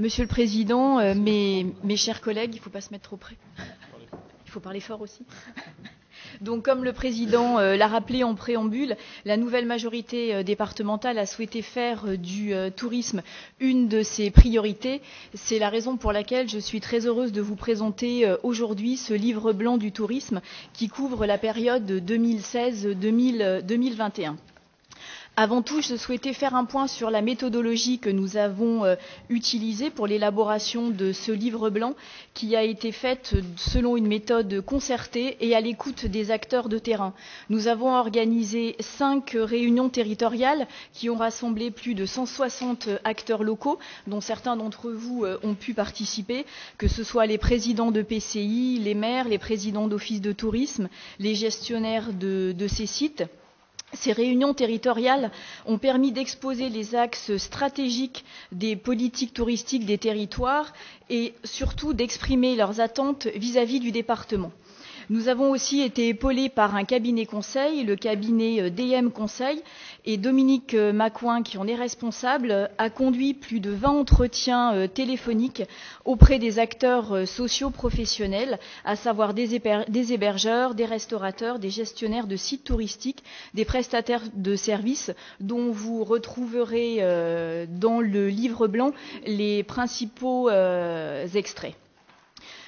Monsieur le Président, mes chers collègues, il ne faut pas se mettre trop près. Il faut parler fort aussi. Donc, comme le Président l'a rappelé en préambule, la nouvelle majorité départementale a souhaité faire du tourisme une de ses priorités. C'est la raison pour laquelle je suis très heureuse de vous présenter aujourd'hui ce livre blanc du tourisme qui couvre la période 2016-2021. Avant tout, je souhaitais faire un point sur la méthodologie que nous avons utilisée pour l'élaboration de ce livre blanc qui a été faite selon une méthode concertée et à l'écoute des acteurs de terrain. Nous avons organisé 5 réunions territoriales qui ont rassemblé plus de 160 acteurs locaux, dont certains d'entre vous ont pu participer, que ce soit les présidents de PCI, les maires, les présidents d'offices de tourisme, les gestionnaires de ces sites. Ces réunions territoriales ont permis d'exposer les axes stratégiques des politiques touristiques des territoires et surtout d'exprimer leurs attentes vis-à-vis du département. Nous avons aussi été épaulés par un cabinet conseil, le cabinet DM Conseil, et Dominique Macoin, qui en est responsable, a conduit plus de 20 entretiens téléphoniques auprès des acteurs sociaux professionnels, à savoir des hébergeurs, des restaurateurs, des gestionnaires de sites touristiques, des prestataires de services, dont vous retrouverez dans le livre blanc les principaux extraits.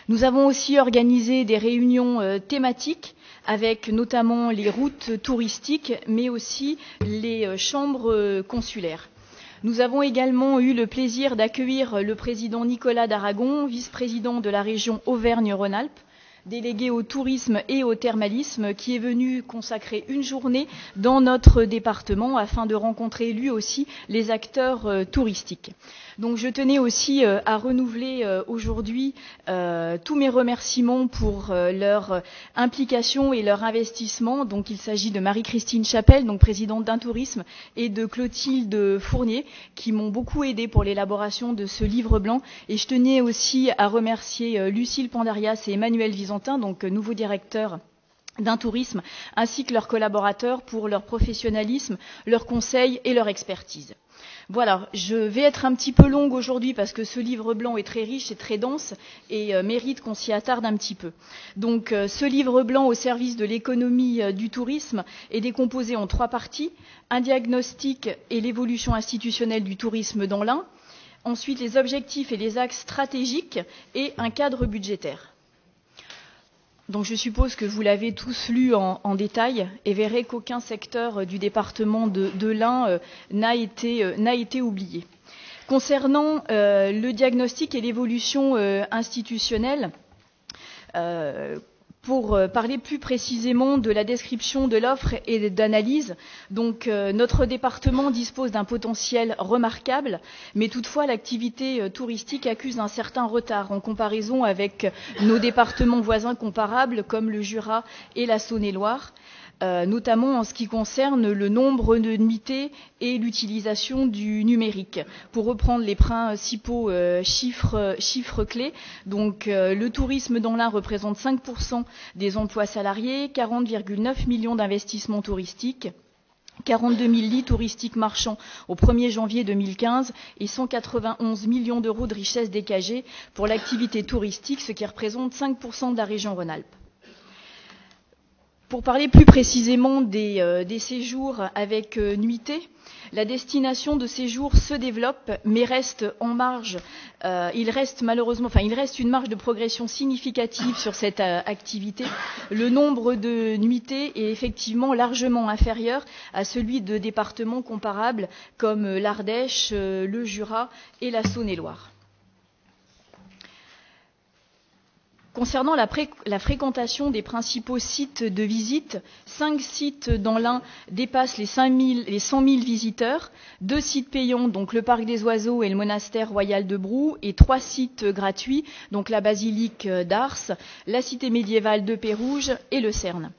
Nous avons aussi organisé des réunions thématiques avec notamment les routes touristiques, mais aussi les chambres consulaires. Nous avons également eu le plaisir d'accueillir le président Nicolas d'Aragon, vice-président de la région Auvergne-Rhône-Alpes, délégué au tourisme et au thermalisme, qui est venu consacrer une journée dans notre département afin de rencontrer lui aussi les acteurs touristiques. Donc je tenais aussi à renouveler aujourd'hui tous mes remerciements pour leur implication et leur investissement. Donc il s'agit de Marie-Christine Chapelle, donc présidente d'Intourisme, et de Clotilde Fournier, qui m'ont beaucoup aidé pour l'élaboration de ce livre blanc. Et je tenais aussi à remercier Lucille Pandarias et Emmanuel Visantin, donc nouveaux directeurs d'Intourisme, ainsi que leurs collaborateurs pour leur professionnalisme, leurs conseils et leur expertise. Voilà, je vais être un petit peu longue aujourd'hui parce que ce livre blanc est très riche et très dense et mérite qu'on s'y attarde un petit peu. Donc ce livre blanc au service de l'économie du tourisme est décomposé en 3 parties. Un diagnostic et l'évolution institutionnelle du tourisme dans l'Ain, ensuite les objectifs et les axes stratégiques et un cadre budgétaire. Donc je suppose que vous l'avez tous lu en détail et verrez qu'aucun secteur du département de l'Ain n'a été oublié. Concernant le diagnostic et l'évolution institutionnelle, pour parler plus précisément de la description de l'offre et d'analyse, donc notre département dispose d'un potentiel remarquable, mais toutefois l'activité touristique accuse un certain retard en comparaison avec nos départements voisins comparables comme le Jura et la Saône-et-Loire, notamment en ce qui concerne le nombre de nuitées et l'utilisation du numérique. Pour reprendre les principaux chiffres clés, donc le tourisme dans l'Ain représente 5% des emplois salariés, 40,9 millions d'investissements touristiques, 42 000 lits touristiques marchands au 1er janvier 2015 et 191 millions d'euros de richesse dégagée pour l'activité touristique, ce qui représente 5% de la région Rhône-Alpes. Pour parler plus précisément des séjours avec nuitée, la destination de séjour se développe mais reste en marge. Il reste une marge de progression significative sur cette activité. Le nombre de nuitées est effectivement largement inférieur à celui de départements comparables comme l'Ardèche, le Jura et la Saône-et-Loire. Concernant la fréquentation des principaux sites de visite, 5 sites dans l'Ain dépassent les 100 000 visiteurs, 2 sites payants, donc le Parc des Oiseaux et le Monastère Royal de Brou, et 3 sites gratuits, donc la Basilique d'Ars, la Cité médiévale de Pérouges et le Cerne.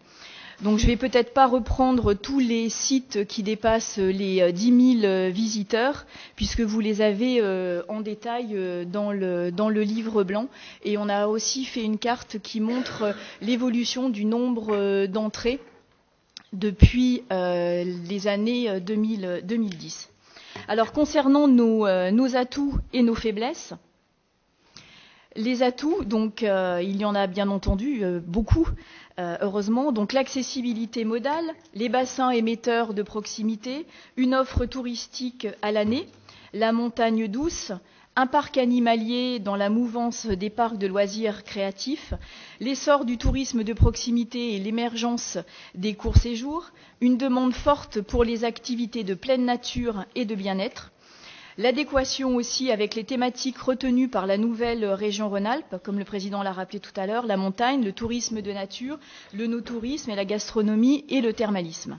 Donc je ne vais peut-être pas reprendre tous les sites qui dépassent les 10 000 visiteurs, puisque vous les avez en détail dans le livre blanc. Et on a aussi fait une carte qui montre l'évolution du nombre d'entrées depuis les années 2010. Alors concernant nos atouts et nos faiblesses, les atouts, donc il y en a bien entendu beaucoup, heureusement. Donc l'accessibilité modale, les bassins émetteurs de proximité, une offre touristique à l'année, la montagne douce, un parc animalier dans la mouvance des parcs de loisirs créatifs, l'essor du tourisme de proximité et l'émergence des courts-séjours, une demande forte pour les activités de pleine nature et de bien-être, l'adéquation aussi avec les thématiques retenues par la nouvelle région Rhône-Alpes, comme le président l'a rappelé tout à l'heure, la montagne, le tourisme de nature, le no-tourisme et la gastronomie et le thermalisme.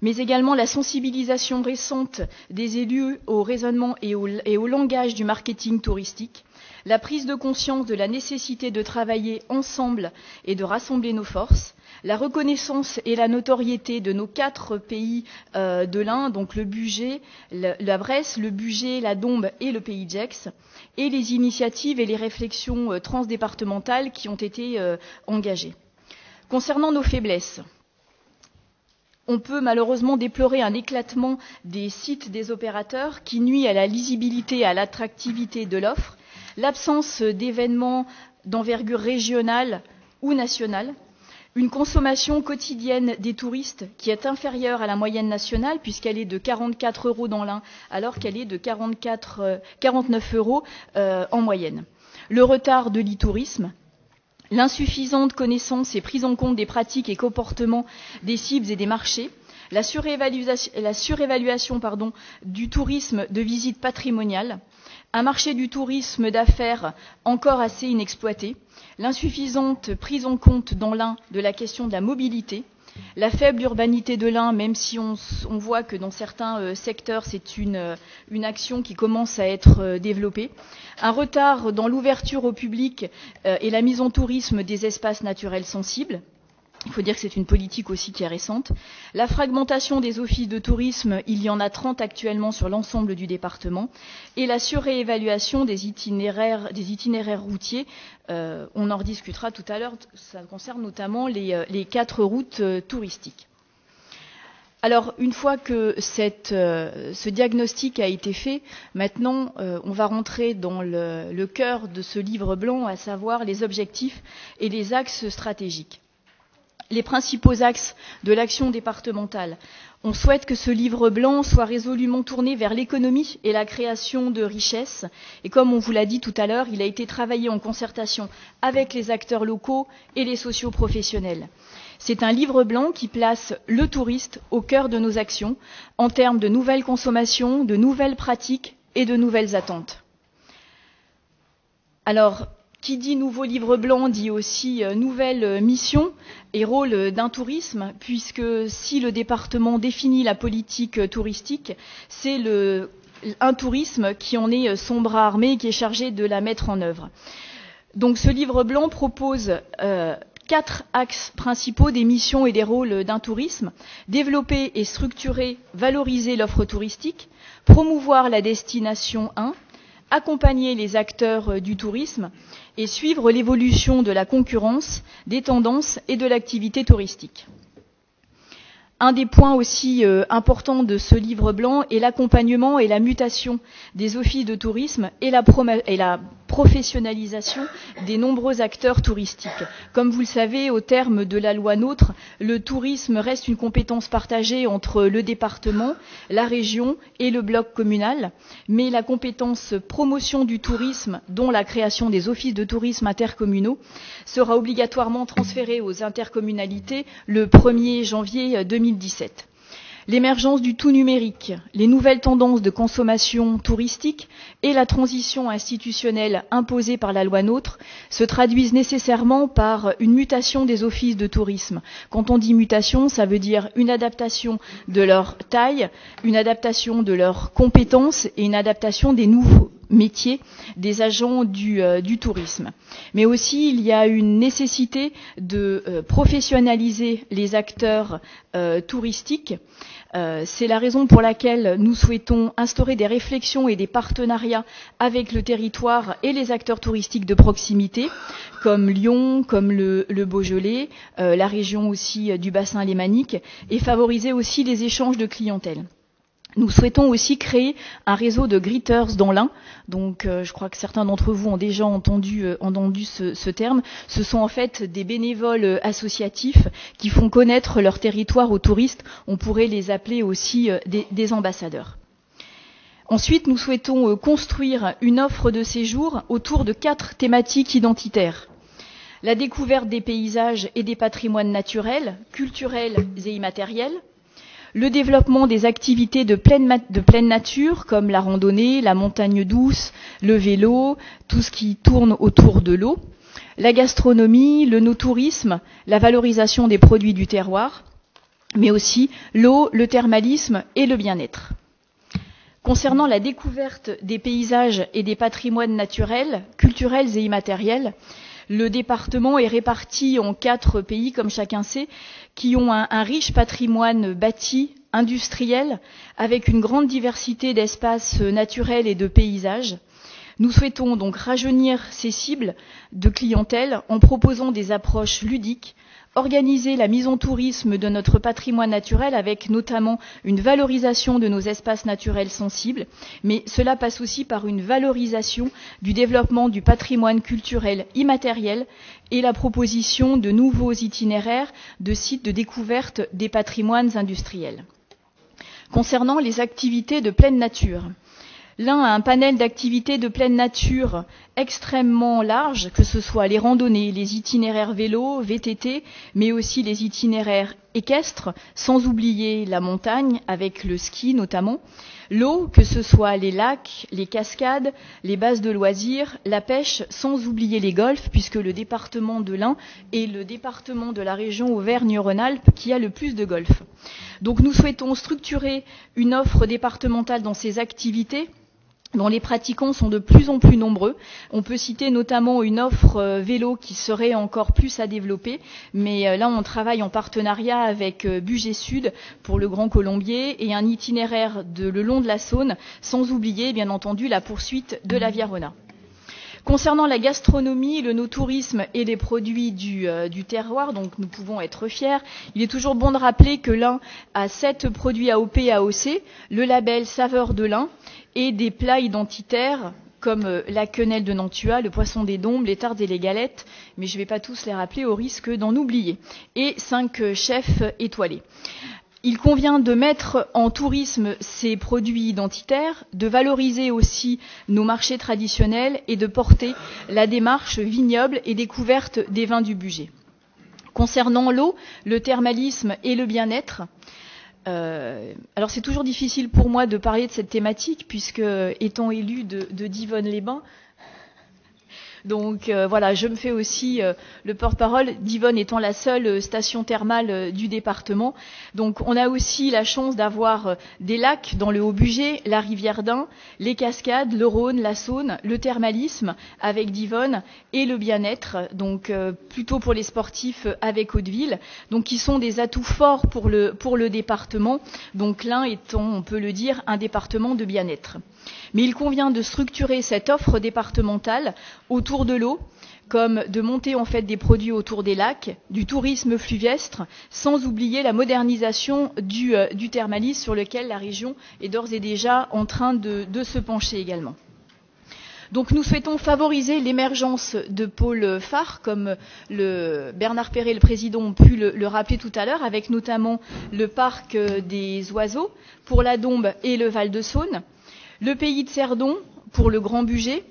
Mais également la sensibilisation récente des élus au raisonnement et au langage du marketing touristique, la prise de conscience de la nécessité de travailler ensemble et de rassembler nos forces, la reconnaissance et la notoriété de nos 4 pays de l'Ain, donc le Bugey, la Bresse, le Bugey, la Dombes et le Pays d'Gex, et les initiatives et les réflexions transdépartementales qui ont été engagées. Concernant nos faiblesses, on peut malheureusement déplorer un éclatement des sites des opérateurs qui nuit à la lisibilité et à l'attractivité de l'offre, l'absence d'événements d'envergure régionale ou nationale, une consommation quotidienne des touristes qui est inférieure à la moyenne nationale puisqu'elle est de 44 € dans l'Ain alors qu'elle est de 49 € en moyenne. Le retard de l'e-tourisme, l'insuffisante connaissance et prise en compte des pratiques et comportements des cibles et des marchés, la surévaluation du tourisme de visite patrimoniale, un marché du tourisme d'affaires encore assez inexploité, l'insuffisante prise en compte dans l'Ain de la question de la mobilité, la faible urbanité de l'Ain, même si on voit que dans certains secteurs c'est une action qui commence à être développée, un retard dans l'ouverture au public et la mise en tourisme des espaces naturels sensibles. Il faut dire que c'est une politique aussi qui est récente. La fragmentation des offices de tourisme, il y en a 30 actuellement sur l'ensemble du département. Et la surévaluation des itinéraires routiers. On en rediscutera tout à l'heure. Ça concerne notamment les 4 routes touristiques. Alors, une fois que ce diagnostic a été fait, maintenant, on va rentrer dans le cœur de ce livre blanc, à savoir les objectifs et les axes stratégiques. Les principaux axes de l'action départementale. On souhaite que ce livre blanc soit résolument tourné vers l'économie et la création de richesses. Et comme on vous l'a dit tout à l'heure, il a été travaillé en concertation avec les acteurs locaux et les socio-professionnels. C'est un livre blanc qui place le touriste au cœur de nos actions en termes de nouvelles consommations, de nouvelles pratiques et de nouvelles attentes. Alors, qui dit nouveau livre blanc dit aussi nouvelle mission et rôle d'un tourisme, puisque si le département définit la politique touristique, c'est un tourisme qui en est son bras armé et qui est chargé de la mettre en œuvre. Donc ce livre blanc propose 4 axes principaux des missions et des rôles d'un tourisme: développer et structurer, valoriser l'offre touristique, promouvoir la destination 1, accompagner les acteurs du tourisme et suivre l'évolution de la concurrence, des tendances et de l'activité touristique. Un des points aussi importants de ce livre blanc est l'accompagnement et la mutation des offices de tourisme et la professionnalisation des nombreux acteurs touristiques. Comme vous le savez, au terme de la loi NOTRe, le tourisme reste une compétence partagée entre le département, la région et le bloc communal, mais la compétence promotion du tourisme, dont la création des offices de tourisme intercommunaux, sera obligatoirement transférée aux intercommunalités le 1er janvier 2017. L'émergence du tout numérique, les nouvelles tendances de consommation touristique et la transition institutionnelle imposée par la loi NOTRe se traduisent nécessairement par une mutation des offices de tourisme. Quand on dit mutation, ça veut dire une adaptation de leur taille, une adaptation de leurs compétences et une adaptation des nouveaux métiers des agents du tourisme. Mais aussi, il y a une nécessité de professionnaliser les acteurs touristiques. C'est la raison pour laquelle nous souhaitons instaurer des réflexions et des partenariats avec le territoire et les acteurs touristiques de proximité, comme Lyon, comme le Beaujolais, la région aussi du bassin lémanique, et favoriser aussi les échanges de clientèle. Nous souhaitons aussi créer un réseau de greeters dans l'Ain. Donc, je crois que certains d'entre vous ont déjà entendu ce terme. Ce sont en fait des bénévoles associatifs qui font connaître leur territoire aux touristes. On pourrait les appeler aussi des ambassadeurs. Ensuite, nous souhaitons construire une offre de séjour autour de 4 thématiques identitaires. La découverte des paysages et des patrimoines naturels, culturels et immatériels. Le développement des activités de pleine nature, comme la randonnée, la montagne douce, le vélo, tout ce qui tourne autour de l'eau. La gastronomie, le no-tourisme, la valorisation des produits du terroir, mais aussi l'eau, le thermalisme et le bien-être. Concernant la découverte des paysages et des patrimoines naturels, culturels et immatériels, le département est réparti en 4 pays, comme chacun sait, qui ont un riche patrimoine bâti, industriel, avec une grande diversité d'espaces naturels et de paysages. Nous souhaitons donc rajeunir ces cibles de clientèle en proposant des approches ludiques, organiser la mise en tourisme de notre patrimoine naturel avec notamment une valorisation de nos espaces naturels sensibles, mais cela passe aussi par une valorisation du développement du patrimoine culturel immatériel et la proposition de nouveaux itinéraires de sites de découverte des patrimoines industriels. Concernant les activités de pleine nature, l'Ain a un panel d'activités de pleine nature extrêmement large, que ce soit les randonnées, les itinéraires vélo, VTT, mais aussi les itinéraires équestres, sans oublier la montagne, avec le ski notamment, l'eau, que ce soit les lacs, les cascades, les bases de loisirs, la pêche, sans oublier les golfs, puisque le département de l'Ain est le département de la région Auvergne-Rhône-Alpes qui a le plus de golfs. Donc nous souhaitons structurer une offre départementale dans ces activités, dont les pratiquants sont de plus en plus nombreux. On peut citer notamment une offre vélo qui serait encore plus à développer, mais là on travaille en partenariat avec Bugey Sud pour le Grand Colombier et un itinéraire le long de la Saône, sans oublier bien entendu la poursuite de la Via Rona. Concernant la gastronomie, le no-tourisme et les produits du terroir, donc nous pouvons être fiers, il est toujours bon de rappeler que l'Ain a 7 produits AOP et AOC, le label Saveur de l'Ain, et des plats identitaires comme la quenelle de Nantua, le poisson des Dombes, les tartes et les galettes, mais je ne vais pas tous les rappeler au risque d'en oublier, et 5 chefs étoilés. Il convient de mettre en tourisme ces produits identitaires, de valoriser aussi nos marchés traditionnels et de porter la démarche vignoble et découverte des vins du Bugey. Concernant l'eau, le thermalisme et le bien-être, alors c'est toujours difficile pour moi de parler de cette thématique puisque étant élue de Divonne-les-Bains, donc voilà, je me fais aussi le porte-parole, Divonne étant la seule station thermale du département. Donc on a aussi la chance d'avoir des lacs dans le Haut-Bugey, la rivière d'Ain, les cascades, le Rhône, la Saône, le thermalisme avec Divonne et le bien-être, donc plutôt pour les sportifs avec Hauteville, donc qui sont des atouts forts pour le département. Donc l'Ain étant, on peut le dire, un département de bien-être. Mais il convient de structurer cette offre départementale autour de l'eau, comme de monter en fait des produits autour des lacs, du tourisme fluviestre, sans oublier la modernisation du thermalisme sur lequel la région est d'ores et déjà en train de se pencher également. Donc nous souhaitons favoriser l'émergence de pôles phares, comme Bernard Perret, le président, ont pu le rappeler tout à l'heure, avec notamment le parc des oiseaux pour la Dombe et le Val-de-Saône, le pays de Cerdon pour le Grand Bugey,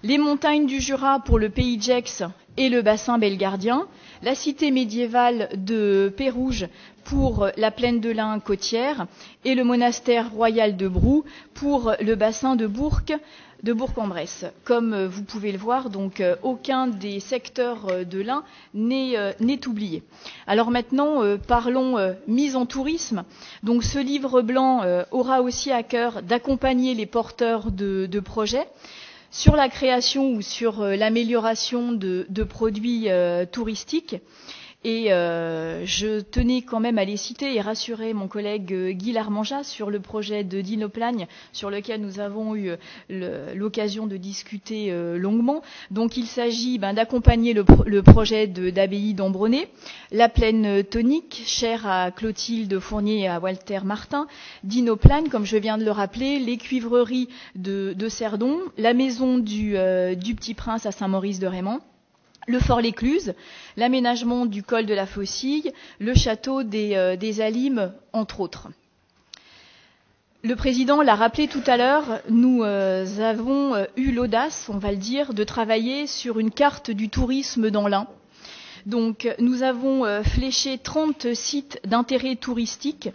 les montagnes du Jura pour le pays de Gex et le bassin belgardien, la cité médiévale de Pérouge pour la plaine de l'Ain côtière et le monastère royal de Brou pour le bassin de Bourg-en-Bresse. Comme vous pouvez le voir, donc aucun des secteurs de l'Ain n'est oublié. Alors maintenant, parlons mise en tourisme. Donc ce livre blanc aura aussi à cœur d'accompagner les porteurs de projets sur la création ou sur l'amélioration de produits touristiques. Et je tenais quand même à les citer et rassurer mon collègue Guy Larmangia sur le projet de Dinoplagne, sur lequel nous avons eu l'occasion de discuter longuement. Donc il s'agit d'accompagner le projet d'abbaye d'Ambronay, la plaine tonique, chère à Clotilde Fournier et à Walter Martin, Dinoplagne, comme je viens de le rappeler, les cuivreries de Cerdon, la maison du Petit Prince à Saint-Maurice-de-Raymond, le fort L'Écluse, l'aménagement du col de la Faucille, le château des Alimes, entre autres. Le président l'a rappelé tout à l'heure, nous avons eu l'audace, on va le dire, de travailler sur une carte du tourisme dans l'Ain. Donc nous avons fléché 30 sites d'intérêt touristique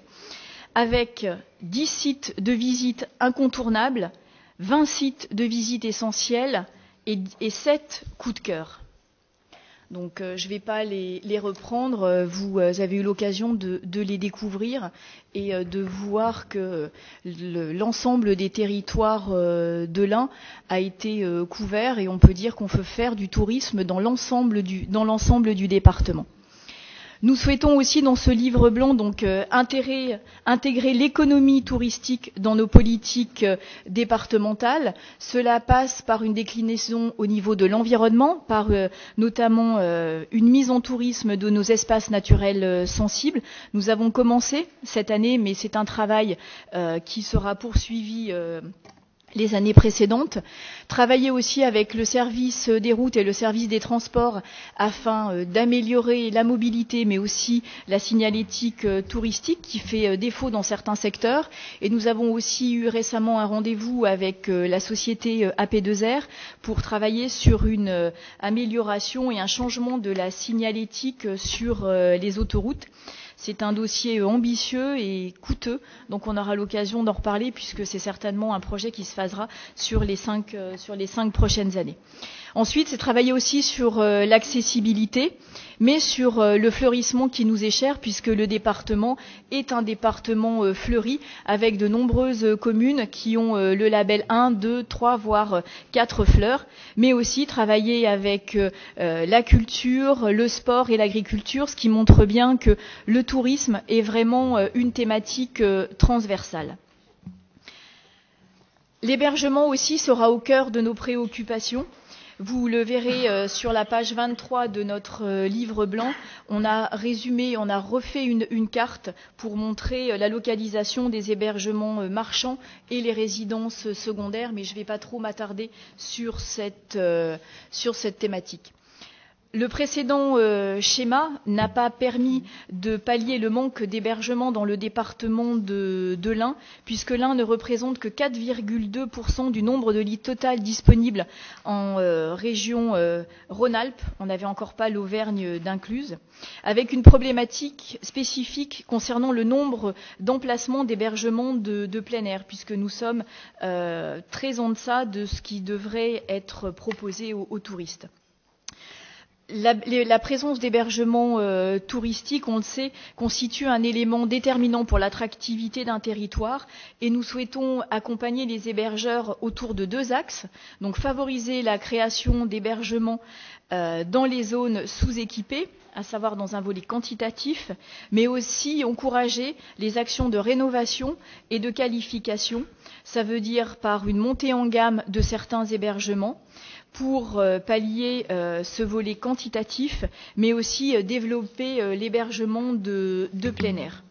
avec 10 sites de visite incontournables, 20 sites de visite essentiels et 7 coups de cœur. Donc je ne vais pas les reprendre, vous avez eu l'occasion de les découvrir et de voir que l'ensemble des territoires de l'Ain a été couvert et on peut dire qu'on peut faire du tourisme dans l'ensemble du département. Nous souhaitons aussi dans ce livre blanc donc intégrer l'économie touristique dans nos politiques départementales. Cela passe par une déclinaison au niveau de l'environnement, par notamment une mise en tourisme de nos espaces naturels sensibles. Nous avons commencé cette année, mais c'est un travail qui sera poursuivi les années précédentes, travailler aussi avec le service des routes et le service des transports afin d'améliorer la mobilité mais aussi la signalétique touristique qui fait défaut dans certains secteurs. Et nous avons aussi eu récemment un rendez-vous avec la société AP2R pour travailler sur une amélioration et un changement de la signalétique sur les autoroutes. C'est un dossier ambitieux et coûteux, donc on aura l'occasion d'en reparler puisque c'est certainement un projet qui se fera sur les 5 prochaines années. Ensuite, c'est travailler aussi sur l'accessibilité, mais sur le fleurissement qui nous est cher puisque le département est un département fleuri avec de nombreuses communes qui ont le label 1, 2, 3, voire 4 fleurs, mais aussi travailler avec la culture, le sport et l'agriculture, ce qui montre bien que le tourisme est vraiment une thématique transversale. L'hébergement aussi sera au cœur de nos préoccupations. Vous le verrez sur la page 23 de notre livre blanc. On a résumé, on a refait une carte pour montrer la localisation des hébergements marchands et les résidences secondaires, mais je ne vais pas trop m'attarder sur cette thématique. Le précédent schéma n'a pas permis de pallier le manque d'hébergement dans le département de l'Ain, puisque l'Ain ne représente que 4,2% du nombre de lits total disponibles en région Rhône-Alpes. On n'avait encore pas l'Auvergne d'incluse, avec une problématique spécifique concernant le nombre d'emplacements d'hébergement de plein air, puisque nous sommes très en deçà de ce qui devrait être proposé aux touristes. La présence d'hébergements touristiques, on le sait, constitue un élément déterminant pour l'attractivité d'un territoire et nous souhaitons accompagner les hébergeurs autour de 2 axes. Donc favoriser la création d'hébergements dans les zones sous-équipées, à savoir dans un volet quantitatif, mais aussi encourager les actions de rénovation et de qualification. Ça veut dire par une montée en gamme de certains hébergements, pour pallier ce volet quantitatif, mais aussi développer l'hébergement de plein air.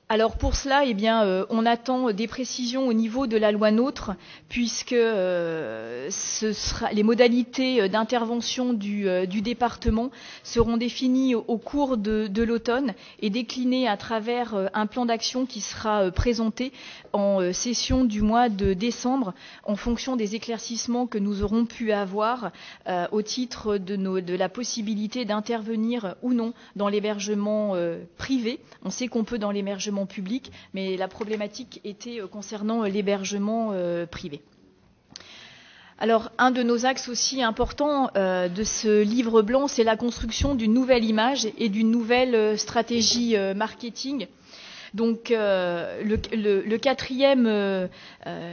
Alors pour cela, on attend des précisions au niveau de la loi NOTRe, puisque les modalités d'intervention du département seront définies au cours de l'automne et déclinées à travers un plan d'action qui sera présenté en session du mois de décembre, en fonction des éclaircissements que nous aurons pu avoir au titre de la possibilité d'intervenir ou non dans l'hébergement privé. On sait qu'on peut dans l'hébergement public, mais la problématique était concernant l'hébergement privé. Alors, un de nos axes aussi importants de ce livre blanc, c'est la construction d'une nouvelle image et d'une nouvelle stratégie marketing. Donc le quatrième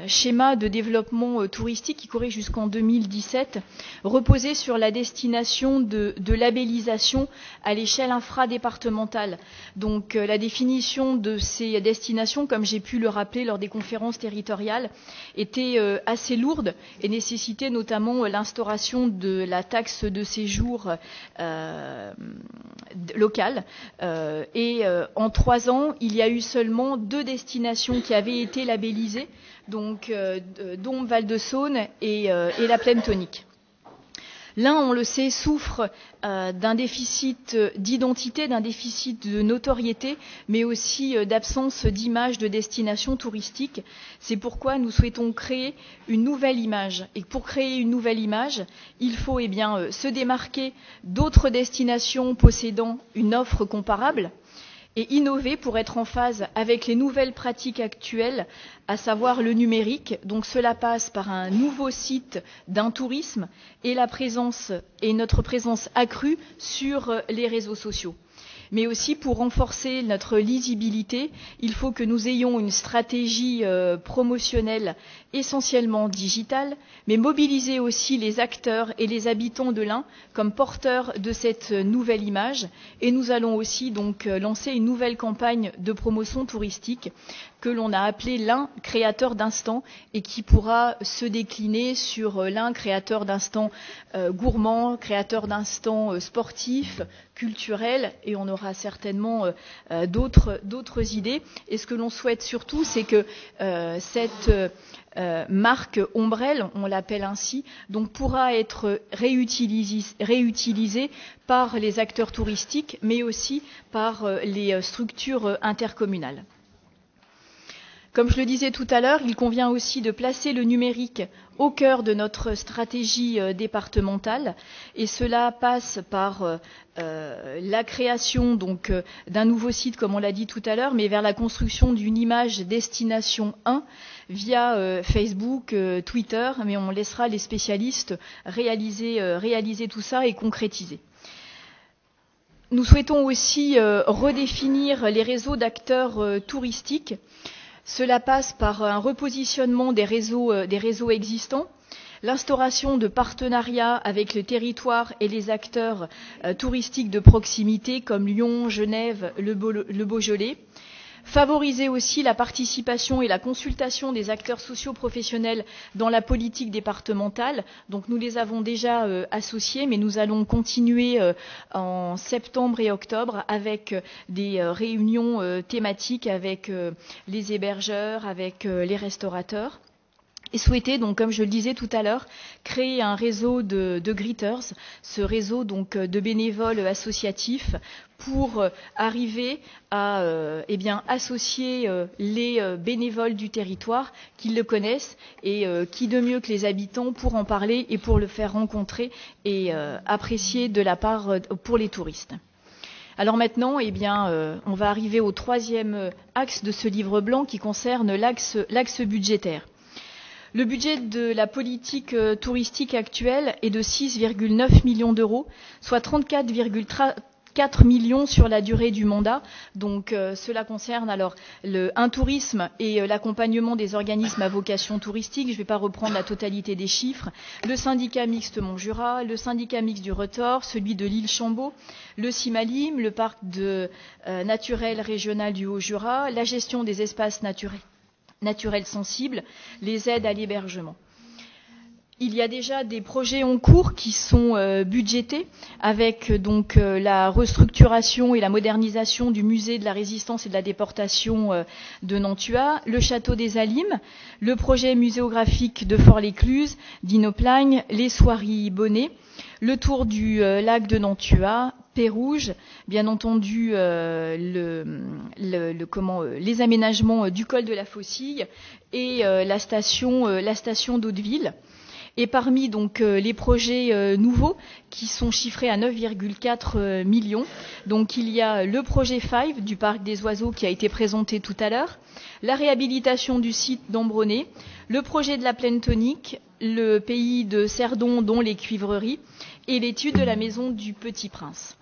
schéma de développement touristique, qui courait jusqu'en 2017, reposait sur la destination de labellisation à l'échelle infradépartementale. Donc la définition de ces destinations, comme j'ai pu le rappeler lors des conférences territoriales, était assez lourde et nécessitait notamment l'instauration de la taxe de séjour locale. En 3 ans, il y a eu seulement 2 destinations qui avaient été labellisées, donc dont Val-de-Saône et la Plaine Tonique. L'Ain, on le sait, souffre d'un déficit d'identité, d'un déficit de notoriété, mais aussi d'absence d'image de destination touristique. C'est pourquoi nous souhaitons créer une nouvelle image. Et pour créer une nouvelle image, il faut se démarquer d'autres destinations possédant une offre comparable et innover pour être en phase avec les nouvelles pratiques actuelles, à savoir le numérique. Donc cela passe par un nouveau site d'un tourisme et notre présence accrue sur les réseaux sociaux. Mais aussi pour renforcer notre lisibilité, il faut que nous ayons une stratégie promotionnelle essentiellement digitale, mais mobiliser aussi les acteurs et les habitants de l'Ain comme porteurs de cette nouvelle image. Et nous allons aussi donc lancer une nouvelle campagne de promotion touristique que l'on a appelée l'Ain créateur d'instants et qui pourra se décliner sur l'Ain créateur d'instants gourmands, créateur d'instants sportifs, culturels, et on aura certainement d'autres idées. Et ce que l'on souhaite surtout, c'est que cette marque ombrelle, on l'appelle ainsi, donc pourra être réutilisée par les acteurs touristiques, mais aussi par les structures intercommunales. Comme je le disais tout à l'heure, il convient aussi de placer le numérique au cœur de notre stratégie départementale, et cela passe par la création donc d'un nouveau site, comme on l'a dit tout à l'heure, mais vers la construction d'une image destination 1 via Facebook, Twitter, mais on laissera les spécialistes réaliser tout ça et concrétiser. Nous souhaitons aussi redéfinir les réseaux d'acteurs touristiques. Cela passe par un repositionnement des réseaux existants, l'instauration de partenariats avec le territoire et les acteurs touristiques de proximité comme Lyon, Genève, le Beaujolais. Favoriser aussi la participation et la consultation des acteurs socio-professionnels dans la politique départementale. Donc nous les avons déjà associés, mais nous allons continuer en septembre et octobre avec des réunions thématiques avec les hébergeurs, avec les restaurateurs. Et souhaiter, donc, comme je le disais tout à l'heure, créer un réseau de greeters, ce réseau donc de bénévoles associatifs, pour arriver à associer les bénévoles du territoire qui le connaissent et qui de mieux que les habitants pour en parler et pour le faire rencontrer et apprécier de la part pour les touristes. Alors maintenant, on va arriver au 3e axe de ce livre blanc qui concerne l'axe budgétaire. Le budget de la politique touristique actuelle est de 6,9 millions d'euros, soit 34,4 millions sur la durée du mandat. Donc cela concerne alors un tourisme et l'accompagnement des organismes à vocation touristique. Je ne vais pas reprendre la totalité des chiffres. Le syndicat mixte Montjura, le syndicat mixte du Retors, celui de l'île Chambaud, le Simalim, le parc naturel régional du Haut-Jura, la gestion des espaces naturels sensibles, les aides à l'hébergement. Il y a déjà des projets en cours qui sont budgétés avec donc la restructuration et la modernisation du musée de la résistance et de la déportation de Nantua, le château des Alimes, le projet muséographique de Fort-l'Écluse, d'Inoplagne, les soieries Bonnet, le tour du lac de Nantua, Pérouge, bien entendu les aménagements du col de la Faucille et la station d'Hauteville. Et parmi donc les projets nouveaux qui sont chiffrés à 9,4 millions, donc il y a le projet 5 du parc des oiseaux qui a été présenté tout à l'heure, la réhabilitation du site d'Ambronay, le projet de la Plaine Tonique, le pays de Cerdon dont les cuivreries et l'étude de la maison du Petit Prince.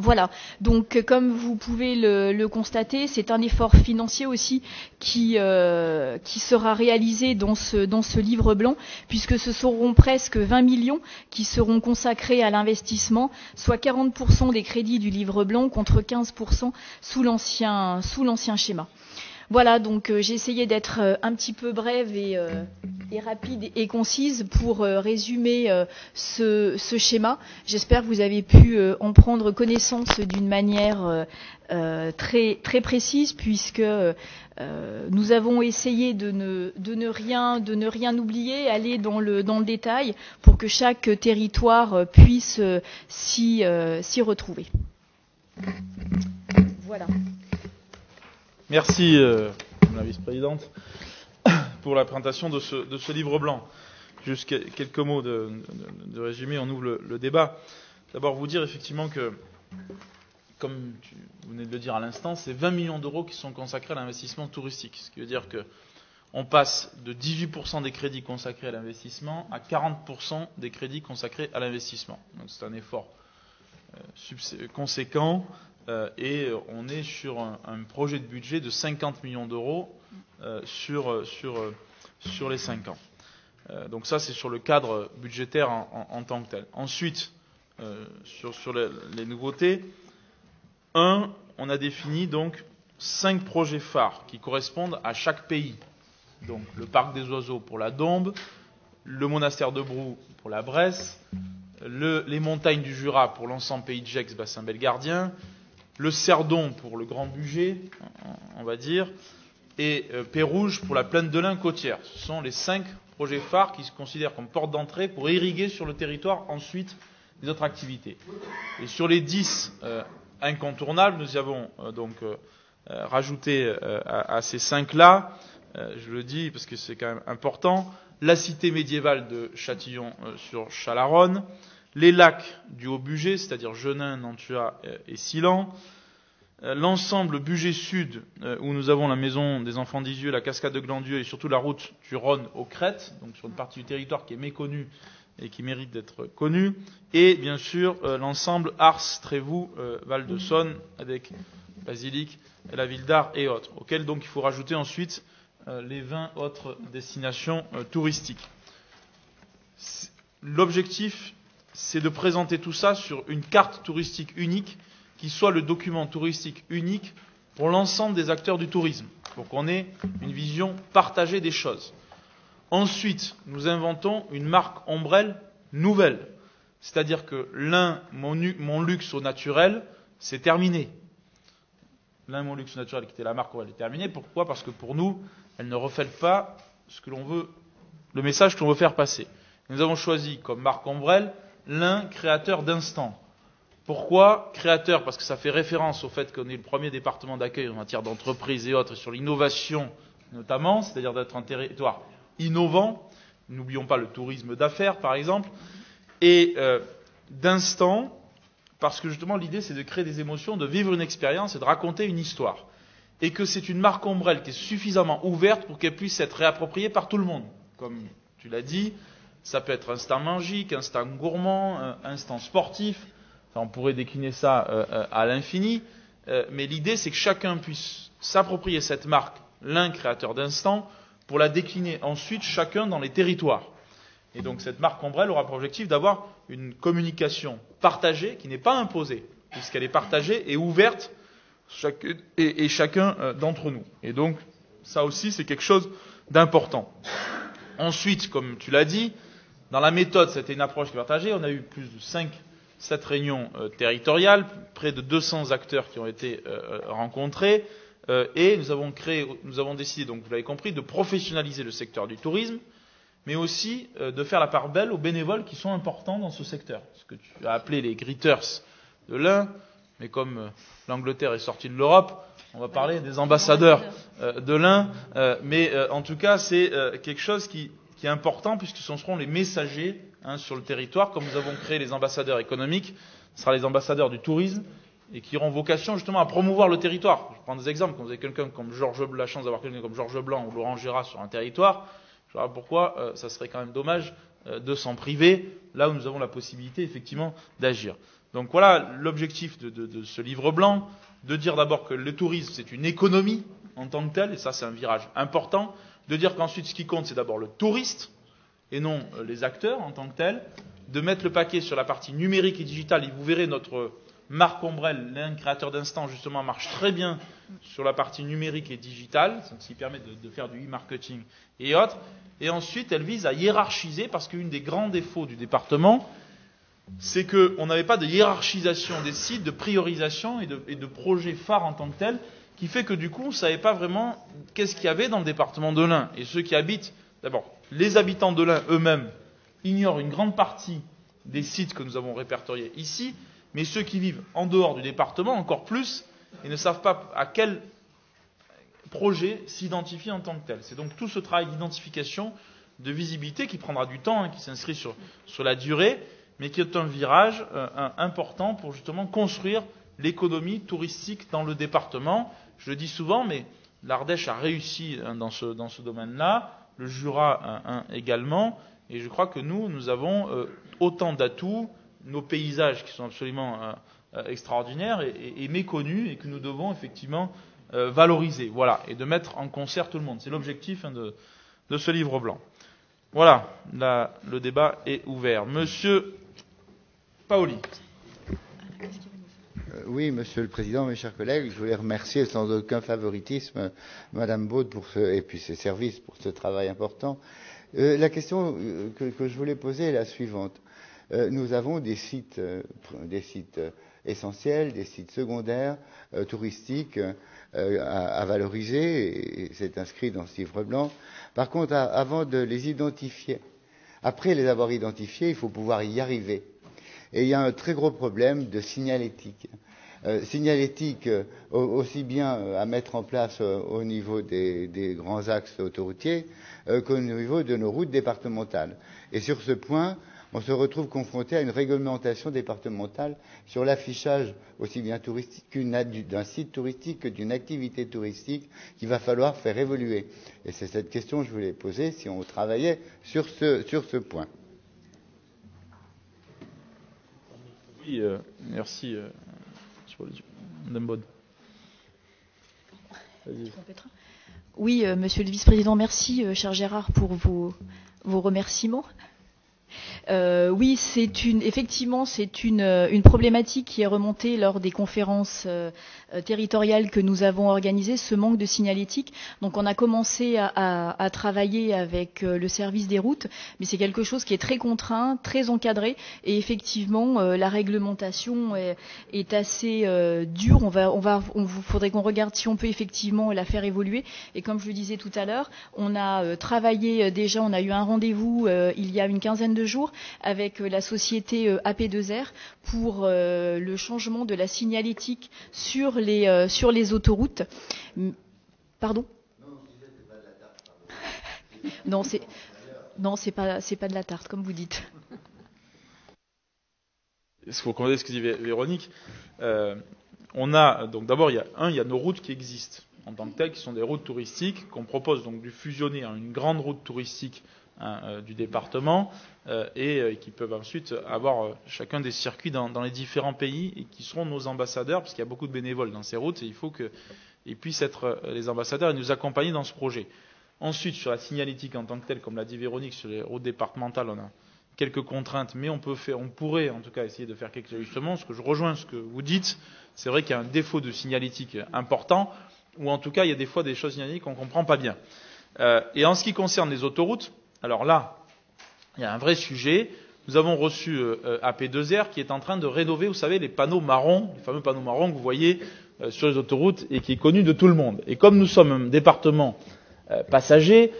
Voilà, donc comme vous pouvez le constater, c'est un effort financier aussi qui sera réalisé dans ce livre blanc, puisque ce seront presque 20 millions qui seront consacrés à l'investissement, soit 40% des crédits du livre blanc contre 15% sous l'ancien schéma. Voilà, donc j'ai essayé d'être un petit peu brève et rapide et concise pour résumer ce schéma. J'espère que vous avez pu en prendre connaissance d'une manière très, très précise, puisque nous avons essayé de ne rien oublier, aller dans le détail pour que chaque territoire puisse s'y retrouver. Voilà. Merci, Madame la Vice-présidente, pour la présentation de ce livre blanc. Juste quelques mots de résumé, on ouvre le débat. D'abord, vous dire effectivement que, comme vous venez de le dire à l'instant, c'est 20 millions d'euros qui sont consacrés à l'investissement touristique. Ce qui veut dire qu'on passe de 18% des crédits consacrés à l'investissement à 40% des crédits consacrés à l'investissement. Donc c'est un effort conséquent. Et on est sur un projet de budget de 50 millions d'euros sur les 5 ans. Donc ça, c'est sur le cadre budgétaire en tant que tel. Ensuite, sur les nouveautés, on a défini donc 5 projets phares qui correspondent à chaque pays. Donc le parc des oiseaux pour la Dombes, le monastère de Brou pour la Bresse, les montagnes du Jura pour l'ensemble Pays de Gex, bassin belgardien, le Cerdon pour le Grand Bugey, on va dire, et Pérouge pour la plaine de l'Ain côtière. Ce sont les 5 projets phares qui se considèrent comme porte d'entrée pour irriguer sur le territoire ensuite les autres activités. Et sur les 10 incontournables, nous y avons donc rajouté à ces 5-là, je le dis parce que c'est quand même important, la cité médiévale de Châtillon sur Chalaronne, les lacs du Haut-Bugey, c'est-à-dire Genin, Nantua et Silan, l'ensemble Bugey Sud, où nous avons la maison des enfants d'Isieux, la cascade de Glandieu et surtout la route du Rhône aux Crêtes, donc sur une partie du territoire qui est méconnue et qui mérite d'être connue, et bien sûr l'ensemble Ars, Trévoux, Val-de-Saône, avec Basilique, la ville d'Ars et autres, auxquels donc il faut rajouter ensuite les 20 autres destinations touristiques. L'objectif, c'est de présenter tout ça sur une carte touristique unique qui soit le document touristique unique pour l'ensemble des acteurs du tourisme, pour qu'on ait une vision partagée des choses. Ensuite, nous inventons une marque ombrelle nouvelle, c'est-à-dire que mon luxe au naturel, c'est terminé. Mon luxe au naturel, qui était la marque ombrelle, est terminée. Pourquoi ? Parce que pour nous, elle ne reflète pas ce que l'on veut, le message que l'on veut faire passer. Nous avons choisi comme marque ombrelle créateur d'instants. Pourquoi créateur ? Parce que ça fait référence au fait qu'on est le premier département d'accueil en matière d'entreprise et autres, sur l'innovation notamment, c'est-à-dire d'être un territoire innovant. N'oublions pas le tourisme d'affaires, par exemple. Et d'instants, parce que justement l'idée c'est de créer des émotions, de vivre une expérience et de raconter une histoire. Et que c'est une marque ombrelle qui est suffisamment ouverte pour qu'elle puisse être réappropriée par tout le monde. Comme tu l'as dit, ça peut être instant magique, instant gourmand, instant sportif. Enfin, on pourrait décliner ça à l'infini. Mais l'idée, c'est que chacun puisse s'approprier cette marque, créateur d'instant, pour la décliner ensuite chacun dans les territoires. Et donc cette marque ombrelle aura pour objectif d'avoir une communication partagée qui n'est pas imposée, puisqu'elle est partagée et ouverte et chacun d'entre nous. Et donc ça aussi, c'est quelque chose d'important. Ensuite, comme tu l'as dit, dans la méthode, c'était une approche partagée. On a eu plus de 7 réunions territoriales, près de 200 acteurs qui ont été rencontrés, et nous avons décidé, donc vous l'avez compris, de professionnaliser le secteur du tourisme, mais aussi de faire la part belle aux bénévoles qui sont importants dans ce secteur. Ce que tu as appelé les greeters de l'Ain, mais comme l'Angleterre est sortie de l'Europe, on va parler des ambassadeurs de l'Ain, mais en tout cas c'est quelque chose qui est important puisque ce seront les messagers sur le territoire. Comme nous avons créé les ambassadeurs économiques, ce sera les ambassadeurs du tourisme et qui auront vocation justement à promouvoir le territoire. Je prends des exemples. Quand vous avez la chance d'avoir quelqu'un comme Georges Blanc ou Laurent Gérard sur un territoire, je vois pourquoi ça serait quand même dommage de s'en priver, là où nous avons la possibilité effectivement d'agir. Donc voilà l'objectif de ce livre blanc, de dire d'abord que le tourisme c'est une économie en tant que telle, et ça c'est un virage important, de dire qu'ensuite ce qui compte c'est d'abord le touriste, et non les acteurs en tant que tels, de mettre le paquet sur la partie numérique et digitale, et vous verrez notre Marc Ombrel, l'un créateur d'Instant, justement, marche très bien sur la partie numérique et digitale, ce qui permet de faire du e-marketing et autres. Et ensuite, elle vise à hiérarchiser, parce qu'une des grands défauts du département, c'est qu'on n'avait pas de hiérarchisation des sites, de priorisation et de projets phares en tant que tels, qui fait que du coup, on ne savait pas vraiment qu'est-ce qu'il y avait dans le département de l'Ain. Et ceux qui habitent, d'abord, les habitants de l'Ain eux-mêmes ignorent une grande partie des sites que nous avons répertoriés ici, mais ceux qui vivent en dehors du département, encore plus, et ne savent pas à quel projet s'identifier en tant que tel. C'est donc tout ce travail d'identification, de visibilité, qui prendra du temps, qui s'inscrit sur la durée, mais qui est un virage important pour justement construire l'économie touristique dans le département. Je le dis souvent, mais l'Ardèche a réussi dans ce domaine-là, le Jura également, et je crois que nous avons autant d'atouts, nos paysages qui sont absolument extraordinaires et méconnus, et que nous devons effectivement valoriser, voilà, et de mettre en concert tout le monde. C'est l'objectif de ce livre blanc. Voilà, là, le débat est ouvert. Monsieur Paoli. Oui, Monsieur le Président, mes chers collègues, je voulais remercier sans aucun favoritisme Madame Baud et puis ses services pour ce travail important. La question que je voulais poser est la suivante. Nous avons des sites essentiels, des sites secondaires, touristiques à valoriser, et c'est inscrit dans ce livre blanc. Par contre, avant de les identifier, après les avoir identifiés, il faut pouvoir y arriver. Et il y a un très gros problème de signalétique. Signalétique aussi bien à mettre en place au niveau des grands axes autoroutiers qu'au niveau de nos routes départementales. Et sur ce point, on se retrouve confronté à une réglementation départementale sur l'affichage aussi bien touristique d'un site touristique que d'une activité touristique qu'il va falloir faire évoluer. Et c'est cette question que je voulais poser si on travaillait sur ce point. Oui, merci. Madame Baud. Oui, Monsieur le Vice-président, merci, cher Gérard, pour vos remerciements. Oui, effectivement, c'est une problématique qui est remontée lors des conférences territoriales que nous avons organisées, ce manque de signalétique. Donc on a commencé à travailler avec le service des routes, mais c'est quelque chose qui est très contraint, très encadré, et effectivement la réglementation est assez dure. Faudrait qu'on regarde si on peut effectivement la faire évoluer. Et comme je le disais tout à l'heure, on a travaillé déjà, on a eu un rendez-vous il y a une quinzaine de jours avec la société AP2R pour le changement de la signalétique sur les autoroutes. Pardon ? Non, c'est pas de la tarte, comme vous dites. Il faut comprendre ce que dit Véronique. On a donc d'abord il y a nos routes qui existent en tant que telles, qui sont des routes touristiques qu'on propose donc de fusionner en une grande route touristique du département et qui peuvent ensuite avoir chacun des circuits dans les différents pays et qui seront nos ambassadeurs, parce qu'il y a beaucoup de bénévoles dans ces routes et il faut qu'ils puissent être les ambassadeurs et nous accompagner dans ce projet. Ensuite, sur la signalétique en tant que telle, comme l'a dit Véronique, sur les routes départementales, on a quelques contraintes, mais on pourrait en tout cas essayer de faire quelques ajustements. Ce que je rejoins ce que vous dites, c'est vrai qu'il y a un défaut de signalétique important, ou en tout cas il y a des fois des choses signalétiques qu'on ne comprend pas bien. Et en ce qui concerne les autoroutes, alors là, il y a un vrai sujet. Nous avons reçu AP2R qui est en train de rénover, vous savez, les panneaux marrons, les fameux panneaux marrons que vous voyez sur les autoroutes et qui est connu de tout le monde. Et comme nous sommes un département passager,